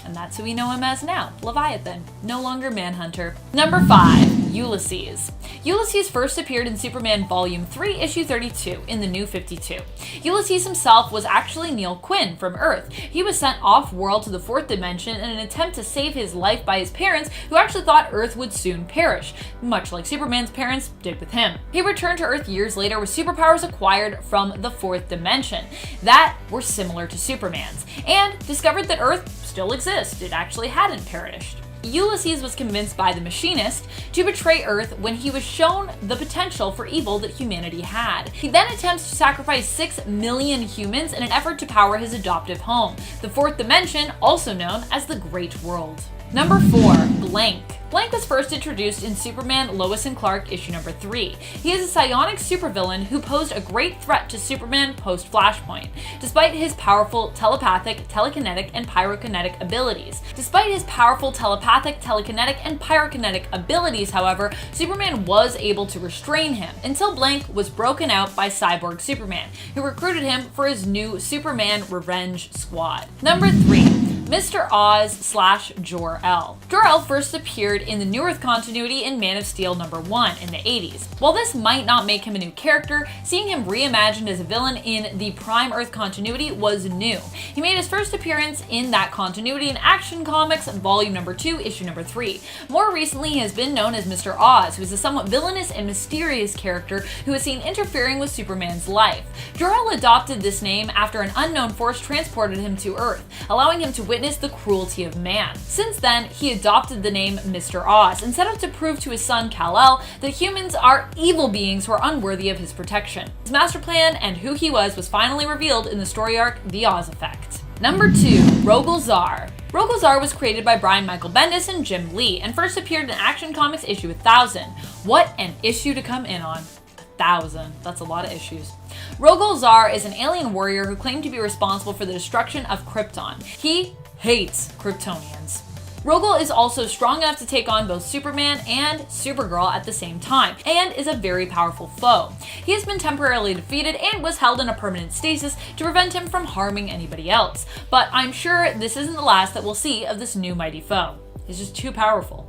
And that's who we know him as now, Leviathan, no longer Manhunter. Number 5. Ulysses. Ulysses first appeared in Superman Volume 3, Issue 32, in the New 52. Ulysses himself was actually Neil Quinn from Earth. He was sent off-world to the 4th dimension in an attempt to save his life by his parents, who actually thought Earth would soon perish, much like Superman's parents did with him. He returned to Earth years later with superpowers acquired from the 4th dimension that were similar to Superman's, and discovered that Earth still exists. It actually hadn't perished. Ulysses was convinced by the Machinist to betray Earth when he was shown the potential for evil that humanity had. He then attempts to sacrifice 6 million humans in an effort to power his adoptive home, the 4th dimension, also known as the Great World. Number 4. Blank. Blank was first introduced in Superman Lois and Clark issue number 3. He is a psionic supervillain who posed a great threat to Superman post-Flashpoint, despite his powerful telepathic, telekinetic, and pyrokinetic abilities. However, Superman was able to restrain him until Blank was broken out by Cyborg Superman, who recruited him for his new Superman Revenge Squad. Number 3. Mr. Oz / Jor-El. Jor-El first appeared in the New Earth continuity in Man of Steel number 1 in the 80s. While this might not make him a new character, seeing him reimagined as a villain in the Prime Earth continuity was new. He made his first appearance in that continuity in Action Comics Volume number 2, Issue number 3. More recently, he has been known as Mr. Oz, who is a somewhat villainous and mysterious character who is seen interfering with Superman's life. Jor-El adopted this name after an unknown force transported him to Earth, allowing him to witness the cruelty of man. Since then, he adopted the name Mr. Oz and set out to prove to his son Kal-El that humans are evil beings who are unworthy of his protection. His master plan and who he was finally revealed in the story arc The Oz Effect. Number 2. Rogol Zaar. Rogol Zaar was created by Brian Michael Bendis and Jim Lee and first appeared in Action Comics issue 1000. What an issue to come in on. 1,000. That's a lot of issues. Rogol Zaar is an alien warrior who claimed to be responsible for the destruction of Krypton. He hates Kryptonians. Rogol is also strong enough to take on both Superman and Supergirl at the same time, and is a very powerful foe. He has been temporarily defeated and was held in a permanent stasis to prevent him from harming anybody else, but I'm sure this isn't the last that we'll see of this new mighty foe. is just too powerful.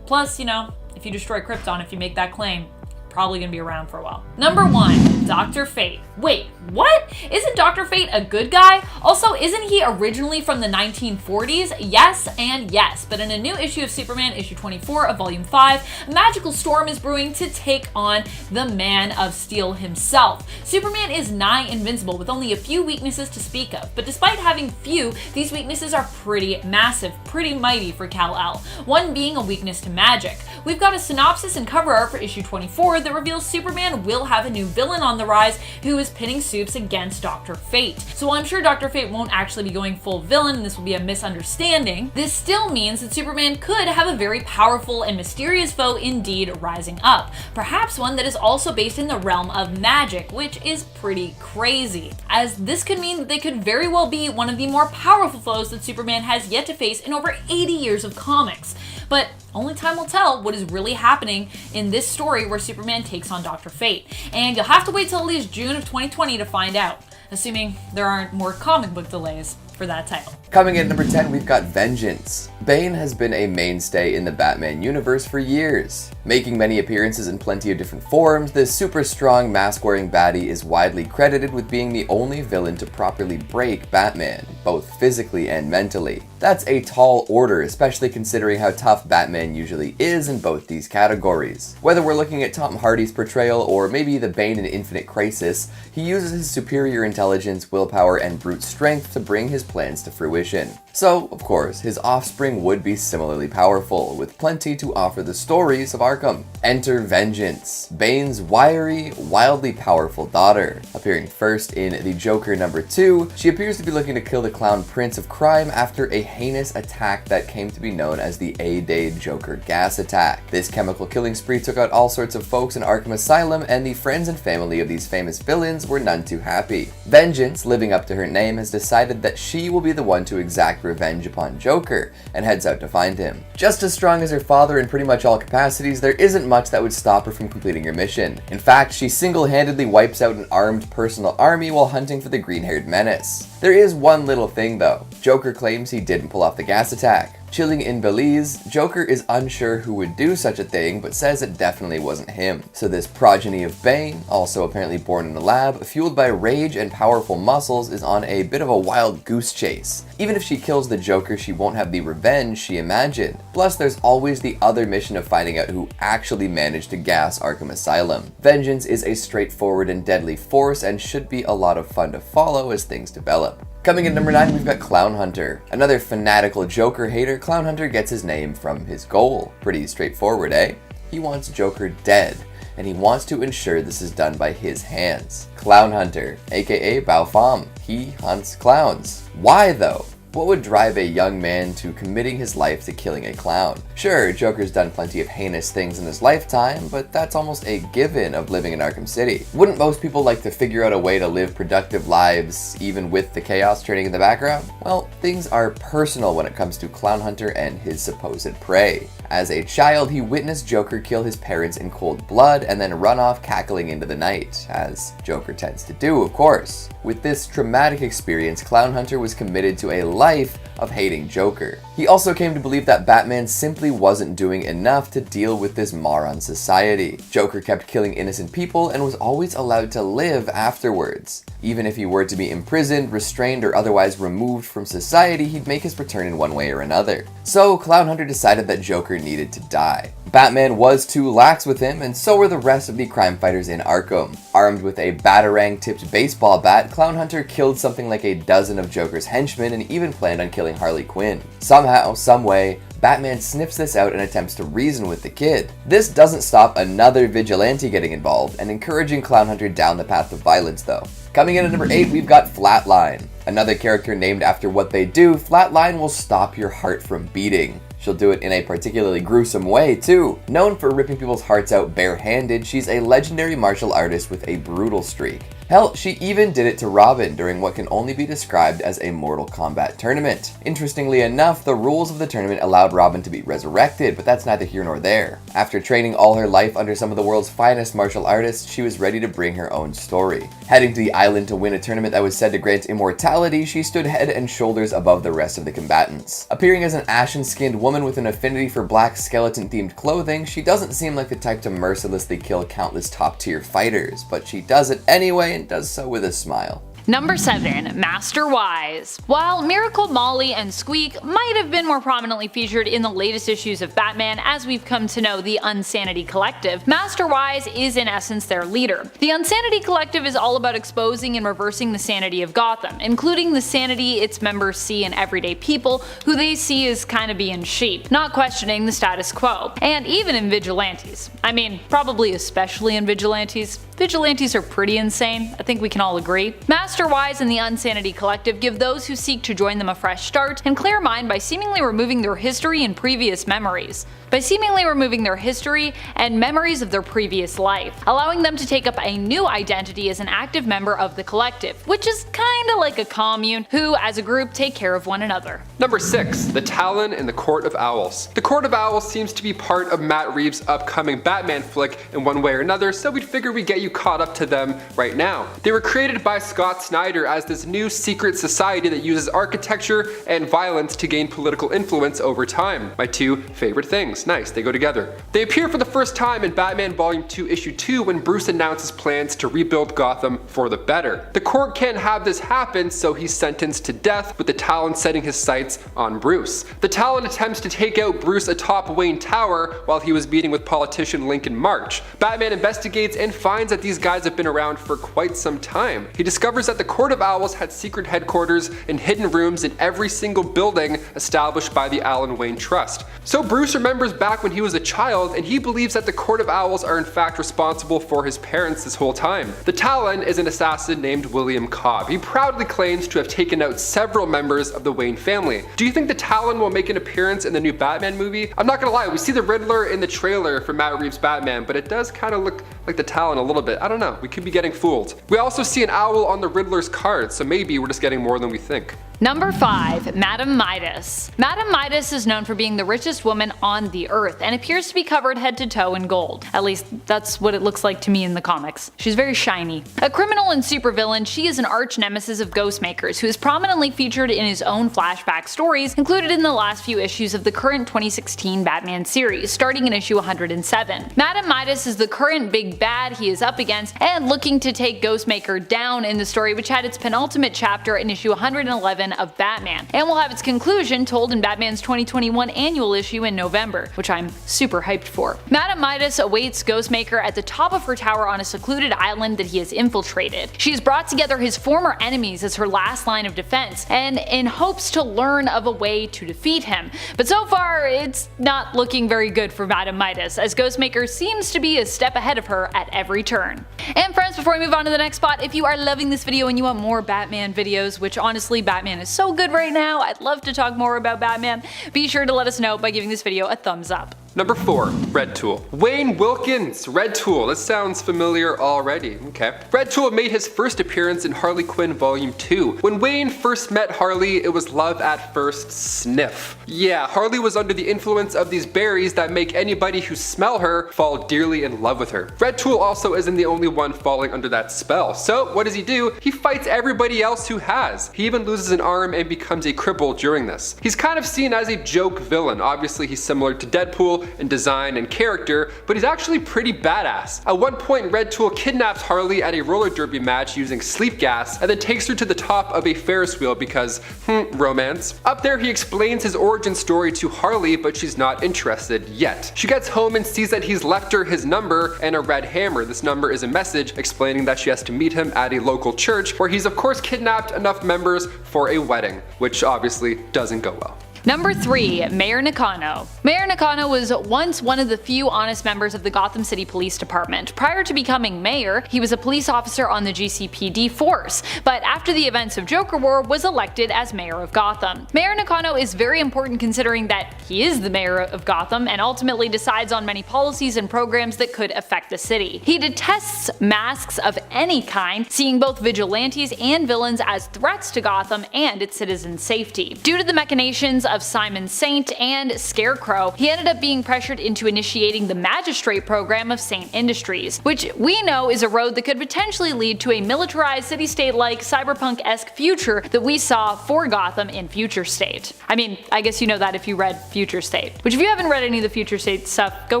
Plus, if you destroy Krypton, if you make that claim, probably gonna be around for a while. Number 1, Dr. Fate. Wait, what? Isn't Dr. Fate a good guy? Also, isn't he originally from the 1940s? Yes and yes, but in a new issue of Superman, issue 24 of volume 5, a magical storm is brewing to take on the Man of Steel himself. Superman is nigh invincible with only a few weaknesses to speak of, but despite having few, these weaknesses are pretty massive, pretty mighty for Kal-El, one being a weakness to magic. We've got a synopsis and cover art for issue 24 that reveals Superman will have a new villain on the rise who is pitting Supes against Dr. Fate. So while I'm sure Dr. Fate won't actually be going full villain and this will be a misunderstanding, this still means that Superman could have a very powerful and mysterious foe indeed rising up. Perhaps one that is also based in the realm of magic, which is pretty crazy, as this could mean that they could very well be one of the more powerful foes that Superman has yet to face in over 80 years of comics. But only time will tell what is really happening in this story where Superman takes on Dr. Fate. And you'll have to wait till at least June of 2020 to find out, assuming there aren't more comic book delays for that title. Coming in at number 10, we've got Vengeance. Bane has been a mainstay in the Batman universe for years. Making many appearances in plenty of different forms, this super strong mask-wearing baddie is widely credited with being the only villain to properly break Batman, both physically and mentally. That's a tall order, especially considering how tough Batman usually is in both these categories. Whether we're looking at Tom Hardy's portrayal or maybe the Bane in Infinite Crisis, he uses his superior intelligence, willpower, and brute strength to bring his plans to fruition. So, of course, his offspring would be similarly powerful, with plenty to offer the stories of Arkham. Enter Vengeance, Bane's wiry, wildly powerful daughter. Appearing first in The Joker number 2, she appears to be looking to kill the clown prince of crime after a heinous attack that came to be known as the A-Day Joker gas attack. This chemical killing spree took out all sorts of folks in Arkham Asylum, and the friends and family of these famous villains were none too happy. Vengeance, living up to her name, has decided that she will be the one to exact revenge upon Joker, and heads out to find him. Just as strong as her father in pretty much all capacities, there isn't much that would stop her from completing her mission. In fact, she single-handedly wipes out an armed personal army while hunting for the green-haired menace. There is one little thing though. Joker claims he didn't pull off the gas attack. Chilling in Belize, Joker is unsure who would do such a thing, but says it definitely wasn't him. So this progeny of Bane, also apparently born in a lab, fueled by rage and powerful muscles, is on a bit of a wild goose chase. Even if she kills the Joker, she won't have the revenge she imagined. Plus, there's always the other mission of finding out who actually managed to gas Arkham Asylum. Vengeance is a straightforward and deadly force and should be a lot of fun to follow as things develop. Coming in number 9, we've got Clown Hunter. Another fanatical Joker hater, Clown Hunter gets his name from his goal. Pretty straightforward, eh? He wants Joker dead, and he wants to ensure this is done by his hands. Clown Hunter, aka Bao Fam. He hunts clowns. Why though? What would drive a young man to committing his life to killing a clown? Sure, Joker's done plenty of heinous things in his lifetime, but that's almost a given of living in Arkham City. Wouldn't most people like to figure out a way to live productive lives, even with the chaos turning in the background? Well, things are personal when it comes to Clown Hunter and his supposed prey. As a child, he witnessed Joker kill his parents in cold blood and then run off cackling into the night, as Joker tends to do, of course. With this traumatic experience, Clown Hunter was committed to a life of hating Joker. He also came to believe that Batman simply wasn't doing enough to deal with this moron society. Joker kept killing innocent people and was always allowed to live afterwards. Even if he were to be imprisoned, restrained, or otherwise removed from society, he'd make his return in one way or another. So Clown Hunter decided that Joker needed to die. Batman was too lax with him, and so were the rest of the crime fighters in Arkham. Armed with a batarang-tipped baseball bat, Clown Hunter killed something like a dozen of Joker's henchmen and even planned on killing Harley Quinn. Somehow, someway, Batman sniffs this out and attempts to reason with the kid. This doesn't stop another vigilante getting involved and encouraging Clown Hunter down the path of violence though. Coming in at number 8, we've got Flatline. Another character named after what they do, Flatline will stop your heart from beating. She'll do it in a particularly gruesome way, too. Known for ripping people's hearts out barehanded, she's a legendary martial artist with a brutal streak. Hell, she even did it to Robin during what can only be described as a Mortal Kombat tournament. Interestingly enough, the rules of the tournament allowed Robin to be resurrected, but that's neither here nor there. After training all her life under some of the world's finest martial artists, she was ready to bring her own story. Heading to the island to win a tournament that was said to grant immortality, she stood head and shoulders above the rest of the combatants. Appearing as an ashen-skinned woman with an affinity for black skeleton-themed clothing, she doesn't seem like the type to mercilessly kill countless top-tier fighters, but she does it anyway and does so with a smile. Number 7. Master Wise. While Miracle Molly and Squeak might have been more prominently featured in the latest issues of Batman as we've come to know the Unsanity Collective, Master Wise is in essence their leader. The Unsanity Collective is all about exposing and reversing the sanity of Gotham, including the sanity its members see in everyday people who they see as kinda being sheep, not questioning the status quo, and even in vigilantes. I mean, probably especially in vigilantes. Vigilantes are pretty insane, I think we can all agree. Master Wise and the Unsanity Collective give those who seek to join them a fresh start and clear mind by seemingly removing their history and previous memories. By seemingly removing their history and memories of their previous life, allowing them to take up a new identity as an active member of the collective, which is kinda like a commune, who as a group take care of one another. Number 6. The Talon and the Court of Owls. The Court of Owls seems to be part of Matt Reeves' upcoming Batman flick in one way or another, so we'd figure we'd get you caught up to them right now. They were created by Scott Snyder as this new secret society that uses architecture and violence to gain political influence over time. My two favorite things. Nice, they go together. They appear for the first time in Batman Volume 2 Issue 2 when Bruce announces plans to rebuild Gotham for the better. The court can't have this happen, so he's sentenced to death, with the Talon setting his sights on Bruce. The Talon attempts to take out Bruce atop Wayne Tower while he was meeting with politician Lincoln March. Batman investigates and finds that these guys have been around for quite some time. He discovers that the Court of Owls had secret headquarters and hidden rooms in every single building established by the Alan Wayne Trust. So Bruce remembers back when he was a child, and he believes that the Court of Owls are in fact responsible for his parents this whole time. The Talon is an assassin named William Cobb. He proudly claims to have taken out several members of the Wayne family. Do you think the Talon will make an appearance in the new Batman movie? I'm not gonna lie, we see the Riddler in the trailer for Matt Reeves' Batman, but it does kind of look like the Talon a little bit. I don't know, we could be getting fooled. We also see an owl on the Riddler's card, so maybe we're just getting more than we think. Number 5. Madame Midas. Madame Midas is known for being the richest woman on the earth and appears to be covered head to toe in gold. At least that's what it looks like to me in the comics. She's very shiny. A criminal and supervillain, she is an arch nemesis of Ghostmaker's who is prominently featured in his own flashback stories included in the last few issues of the current 2016 Batman series, starting in issue 107. Madame Midas is the current big bad he is up against and looking to take Ghostmaker down in the story, which had its penultimate chapter in issue 111 of Batman, and will have its conclusion told in Batman's 2021 annual issue in November, which I'm super hyped for. Madame Midas awaits Ghostmaker at the top of her tower on a secluded island that he has infiltrated. She has brought together his former enemies as her last line of defense, and in hopes to learn of a way to defeat him. But so far, it's not looking very good for Madame Midas, as Ghostmaker seems to be a step ahead of her at every turn. And friends, before we move on to the next spot, if you are loving this video and you want more Batman videos, which honestly Batman is so good right now, I'd love to talk more about Batman, be sure to let us know by giving this video a thumbs up. Number 4. Red Tool. Wayne Wilkins, Red Tool. This sounds familiar already. Okay. Red Tool made his first appearance in Harley Quinn Volume 2. When Wayne first met Harley, it was love at first sniff. Yeah, Harley was under the influence of these berries that make anybody who smell her fall dearly in love with her. Red Tool also isn't the only one falling under that spell. So what does he do? He fights everybody else who has. He even loses an arm and becomes a cripple during this. He's kind of seen as a joke villain. Obviously he's similar to Deadpool in design and character, but he's actually pretty badass. At one point, Red Tool kidnaps Harley at a roller derby match using sleep gas and then takes her to the top of a Ferris wheel because, romance. Up there, he explains his origin story to Harley, but she's not interested yet. She gets home and sees that he's left her his number and a red hammer. This number is a message explaining that she has to meet him at a local church where he's of course kidnapped enough members for a wedding, which obviously doesn't go well. Number 3. Mayor Nakano. Mayor Nakano was once one of the few honest members of the Gotham City Police Department. Prior to becoming mayor, he was a police officer on the GCPD force, but after the events of Joker War was elected as mayor of Gotham. Mayor Nakano is very important considering that he is the mayor of Gotham and ultimately decides on many policies and programs that could affect the city. He detests masks of any kind, seeing both vigilantes and villains as threats to Gotham and its citizens' safety. Due to the machinations of Simon Saint and Scarecrow, he ended up being pressured into initiating the Magistrate program of Saint Industries, which we know is a road that could potentially lead to a militarized city-state-like cyberpunk-esque future that we saw for Gotham in Future State. I mean, I guess you know that if you read Future State. Which if you haven't read any of the Future State stuff, go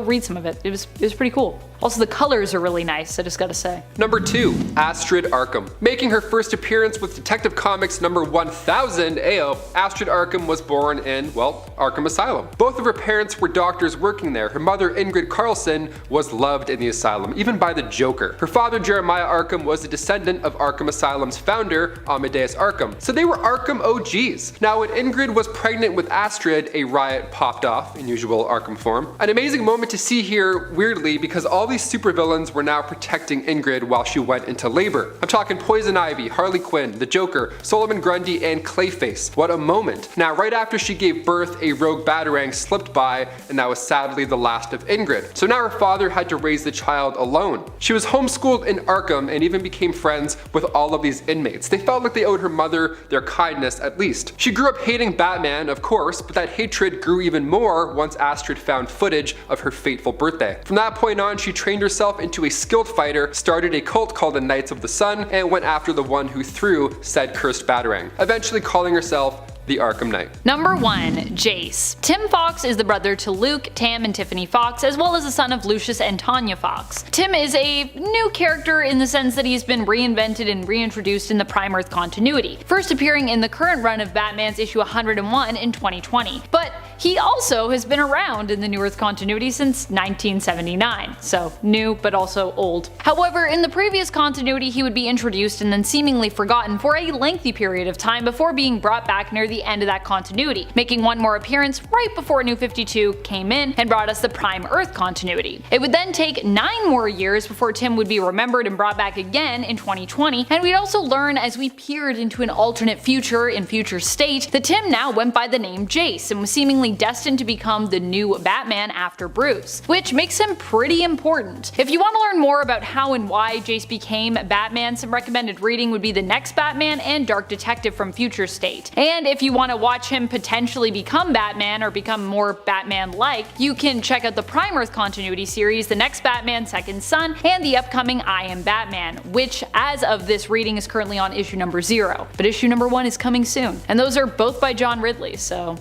read some of it. It was pretty cool. Also, the colors are really nice, I just gotta say. Number 2. Astrid Arkham. Making her first appearance with Detective Comics number 1000 AO, Astrid Arkham was born in, well, Arkham Asylum. Both of her parents were doctors working there. Her mother, Ingrid Carlson, was loved in the asylum, even by the Joker. Her father, Jeremiah Arkham, was a descendant of Arkham Asylum's founder, Amadeus Arkham. So they were Arkham OGs. Now, when Ingrid was pregnant with Astrid, a riot popped off in usual Arkham form. An amazing moment to see here, weirdly, because all these supervillains were now protecting Ingrid while she went into labor. I'm talking Poison Ivy, Harley Quinn, the Joker, Solomon Grundy, and Clayface. What a moment. Now, right after she gave birth, a rogue Batarang slipped by, and that was sadly the last of Ingrid. So now her father had to raise the child alone. She was homeschooled in Arkham and even became friends with all of these inmates. They felt like they owed her mother their kindness at least. She grew up hating Batman, of course, but that hatred grew even more once Astrid found footage of her fateful birthday. From that point on, she trained herself into a skilled fighter, started a cult called the Knights of the Sun, and went after the one who threw said cursed Batarang, eventually calling herself the Arkham Knight. Number 1. Jace. Tim Fox is the brother to Luke, Tam, and Tiffany Fox, as well as the son of Lucius and Tanya Fox. Tim is a new character in the sense that he's been reinvented and reintroduced in the Prime Earth continuity, first appearing in the current run of Batman's issue 101 in 2020. But he also has been around in the New Earth continuity since 1979, so new but also old. However, in the previous continuity he would be introduced and then seemingly forgotten for a lengthy period of time before being brought back near the end of that continuity, making one more appearance right before New 52 came in and brought us the Prime Earth continuity. It would then take 9 more years before Tim would be remembered and brought back again in 2020, and we'd also learn as we peered into an alternate future in Future State that Tim now went by the name Jace and was seemingly destined to become the new Batman after Bruce, which makes him pretty important. If you want to learn more about how and why Jace became Batman, some recommended reading would be The Next Batman and Dark Detective from Future State. And if you want to watch him potentially become Batman or become more Batman-like, you can check out the Prime Earth continuity series, The Next Batman, Second Son, and the upcoming I Am Batman, which as of this reading is currently on issue number 0, but issue number 1 is coming soon. And those are both by John Ridley, so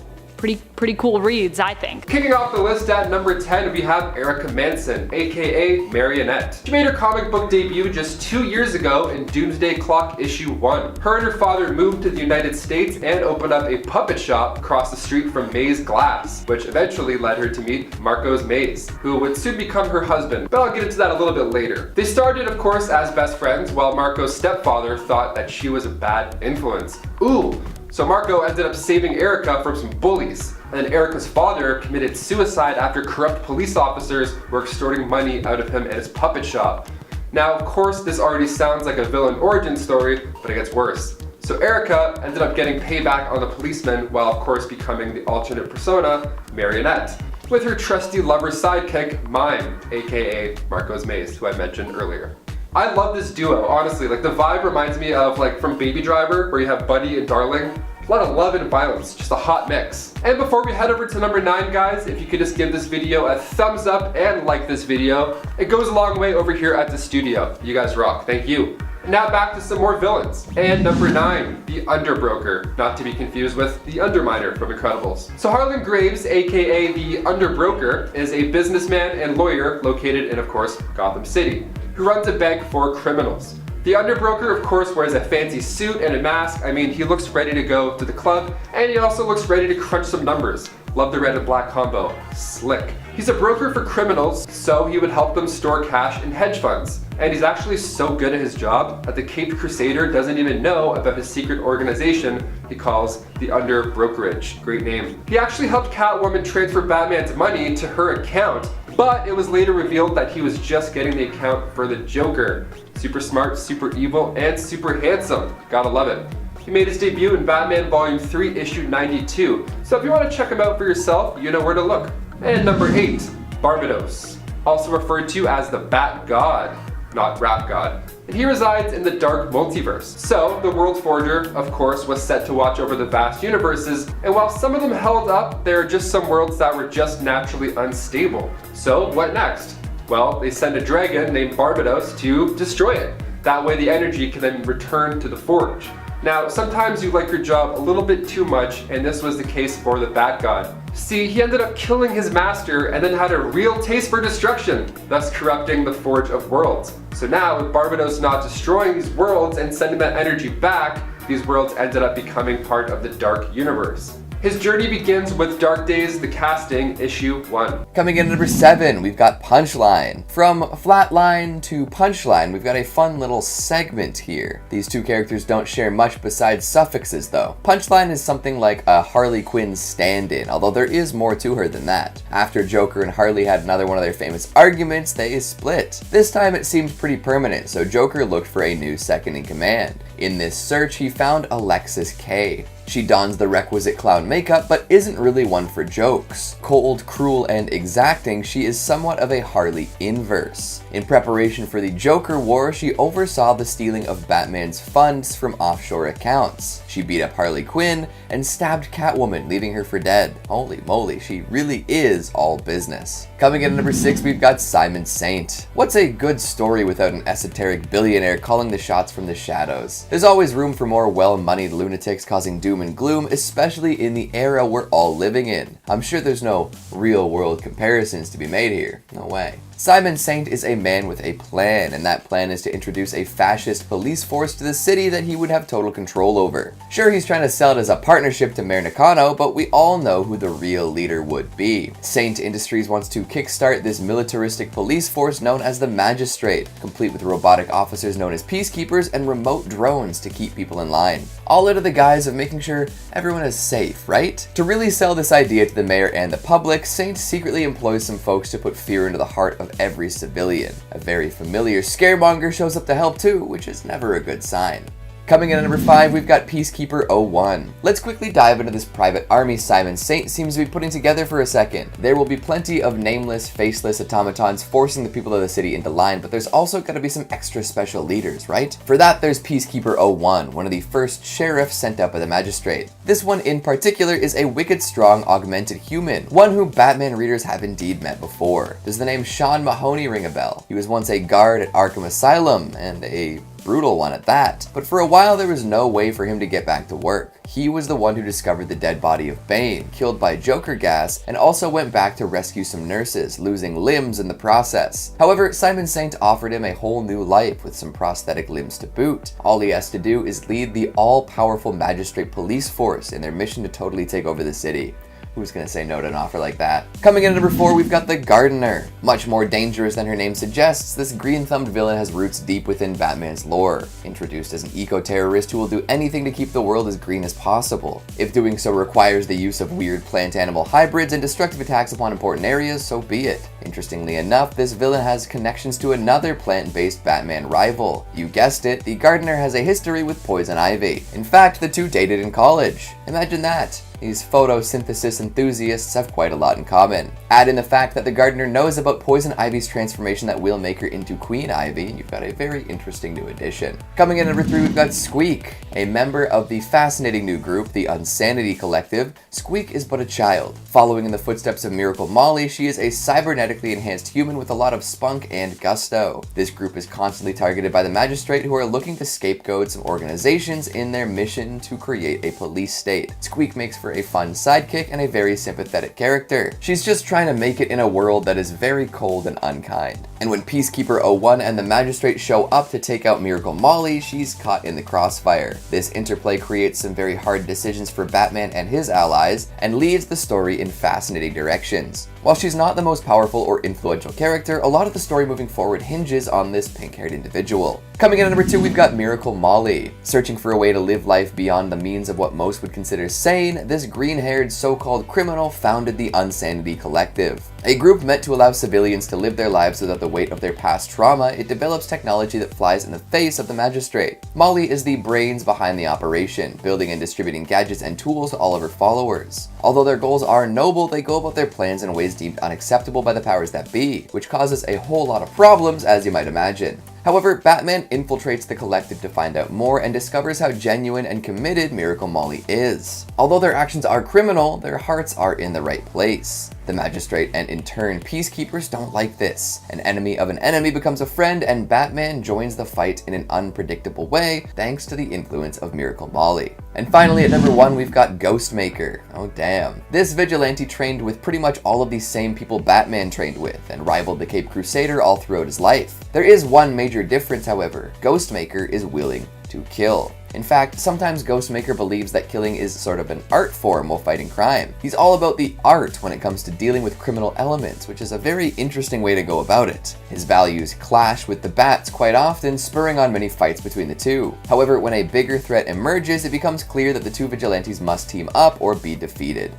pretty cool reads, I think. Kicking off the list at number 10, we have Erica Manson, aka Marionette. She made her comic book debut just 2 years ago in Doomsday Clock issue 1. Her and her father moved to the United States and opened up a puppet shop across the street from Maze Glass, which eventually led her to meet Marcos Maze, who would soon become her husband, but I'll get into that a little bit later. They started, of course, as best friends, while Marco's stepfather thought that she was a bad influence. Ooh! So Marco ended up saving Erica from some bullies, and Erica's father committed suicide after corrupt police officers were extorting money out of him at his puppet shop. Now, of course, this already sounds like a villain origin story, but it gets worse. So Erica ended up getting payback on the policeman while, of course, becoming the alternate persona, Marionette, with her trusty lover sidekick, Mime, aka Marcos Maze, who I mentioned earlier. I love this duo, honestly. Like, the vibe reminds me of, like, from Baby Driver, where you have Buddy and Darling. A lot of love and violence, just a hot mix. And before we head over to number 9, guys, if you could just give this video a thumbs up and like this video, it goes a long way over here at the studio. You guys rock, thank you. Now back to some more villains. And number 9, the Underbroker, not to be confused with the Underminer from Incredibles. So Harlan Graves, aka the Underbroker, is a businessman and lawyer located in, of course, Gotham City, who runs a bank for criminals. The Underbroker, of course, wears a fancy suit and a mask. I mean, he looks ready to go to the club, and he also looks ready to crunch some numbers. Love the red and black combo. Slick. He's a broker for criminals, so he would help them store cash in hedge funds. And he's actually so good at his job that the Caped Crusader doesn't even know about his secret organization he calls the Under Brokerage. Great name. He actually helped Catwoman transfer Batman's money to her account, but it was later revealed that he was just getting the account for the Joker. Super smart, super evil, and super handsome. Gotta love it. He made his debut in Batman Volume 3, issue 92. So if you want to check him out for yourself, you know where to look. And number 8, Barbados. Also referred to as the Bat God, not Rap God. And he resides in the Dark Multiverse. So, the World Forger, of course, was set to watch over the vast universes, and while some of them held up, there are just some worlds that were just naturally unstable. So, what next? Well, they send a dragon named Barbados to destroy it. That way the energy can then return to the Forge. Now, sometimes you like your job a little bit too much, and this was the case for the Bat God. See, he ended up killing his master and then had a real taste for destruction, thus corrupting the Forge of Worlds. So now, with Barbados not destroying these worlds and sending that energy back, these worlds ended up becoming part of the Dark Universe. His journey begins with Dark Days, The Casting, issue 1. Coming in at number 7, we've got Punchline. From Flatline to Punchline, we've got a fun little segment here. These two characters don't share much besides suffixes though. Punchline is something like a Harley Quinn stand-in, although there is more to her than that. After Joker and Harley had another one of their famous arguments, they split. This time it seemed pretty permanent, so Joker looked for a new second in command. In this search, he found Alexis K. She dons the requisite clown makeup, but isn't really one for jokes. Cold, cruel, and exacting, she is somewhat of a Harley inverse. In preparation for the Joker War, she oversaw the stealing of Batman's funds from offshore accounts. She beat up Harley Quinn and stabbed Catwoman, leaving her for dead. Holy moly, she really is all business. Coming in at number 6, we've got Simon Saint. What's a good story without an esoteric billionaire calling the shots from the shadows? There's always room for more well-moneyed lunatics causing doom and gloom, especially in the era we're all living in. I'm sure there's no real-world comparisons to be made here. No way. Simon Saint is a man with a plan, and that plan is to introduce a fascist police force to the city that he would have total control over. Sure, he's trying to sell it as a partnership to Mayor Nakano, but we all know who the real leader would be. Saint Industries wants to kickstart this militaristic police force known as the Magistrate, complete with robotic officers known as peacekeepers and remote drones to keep people in line. All out of the guise of making sure everyone is safe, right? To really sell this idea to the mayor and the public, Saint secretly employs some folks to put fear into the heart of every civilian. A very familiar scaremonger shows up to help too, which is never a good sign. Coming in at number 5, we've got Peacekeeper 01. Let's quickly dive into this private army Simon Saint seems to be putting together for a second. There will be plenty of nameless, faceless automatons forcing the people of the city into line, but there's also got to be some extra special leaders, right? For that, there's Peacekeeper 01, one of the first sheriffs sent out by the Magistrate. This one in particular is a wicked strong augmented human, one who Batman readers have indeed met before. Does the name Sean Mahoney ring a bell? He was once a guard at Arkham Asylum, and a brutal one at that. But for a while there was no way for him to get back to work. He was the one who discovered the dead body of Bane, killed by Joker gas, and also went back to rescue some nurses, losing limbs in the process. However, Simon Saint offered him a whole new life with some prosthetic limbs to boot. All he has to do is lead the all-powerful Magistrate police force in their mission to totally take over the city. Who's gonna say no to an offer like that? Coming in at number 4, we've got the Gardener. Much more dangerous than her name suggests, this green-thumbed villain has roots deep within Batman's lore. Introduced as an eco-terrorist who will do anything to keep the world as green as possible. If doing so requires the use of weird plant-animal hybrids and destructive attacks upon important areas, so be it. Interestingly enough, this villain has connections to another plant-based Batman rival. You guessed it, the Gardener has a history with poison ivy. In fact, the two dated in college. Imagine that. These photosynthesis enthusiasts have quite a lot in common. Add in the fact that the Gardener knows about Poison Ivy's transformation that will make her into Queen Ivy, and you've got a very interesting new addition. Coming in at number 3, we've got Squeak. A member of the fascinating new group, the Unsanity Collective, Squeak is but a child. Following in the footsteps of Miracle Molly, she is a cybernetically enhanced human with a lot of spunk and gusto. This group is constantly targeted by the Magistrate, who are looking to scapegoat some organizations in their mission to create a police state. Squeak makes for a fun sidekick and a very sympathetic character. She's just trying to make it in a world that is very cold and unkind. And when Peacekeeper 01 and the Magistrate show up to take out Miracle Molly, she's caught in the crossfire. This interplay creates some very hard decisions for Batman and his allies, and leads the story in fascinating directions. While she's not the most powerful powerful or influential character, a lot of the story moving forward hinges on this pink-haired individual. Coming in at number 2, we've got Miracle Molly. Searching for a way to live life beyond the means of what most would consider sane, this green-haired so-called criminal founded the Unsanity Collective. A group meant to allow civilians to live their lives without the weight of their past trauma, it develops technology that flies in the face of the magistrate. Molly is the brains behind the operation, building and distributing gadgets and tools to all of her followers. Although their goals are noble, they go about their plans in ways deemed unacceptable by the powers that be, which causes a whole lot of problems, as you might imagine. However, Batman infiltrates the collective to find out more and discovers how genuine and committed Miracle Molly is. Although their actions are criminal, their hearts are in the right place. The magistrate and in turn peacekeepers don't like this. An enemy of an enemy becomes a friend, and Batman joins the fight in an unpredictable way thanks to the influence of Miracle Molly. And finally at number 1, we've got Ghostmaker. Oh damn. This vigilante trained with pretty much all of these same people Batman trained with and rivaled the Cape Crusader all throughout his life. There is one major difference, however. Ghostmaker is willing to kill. In fact, sometimes Ghostmaker believes that killing is sort of an art form while fighting crime. He's all about the art when it comes to dealing with criminal elements, which is a very interesting way to go about it. His values clash with the Bat's quite often, spurring on many fights between the two. However, when a bigger threat emerges, it becomes clear that the two vigilantes must team up or be defeated.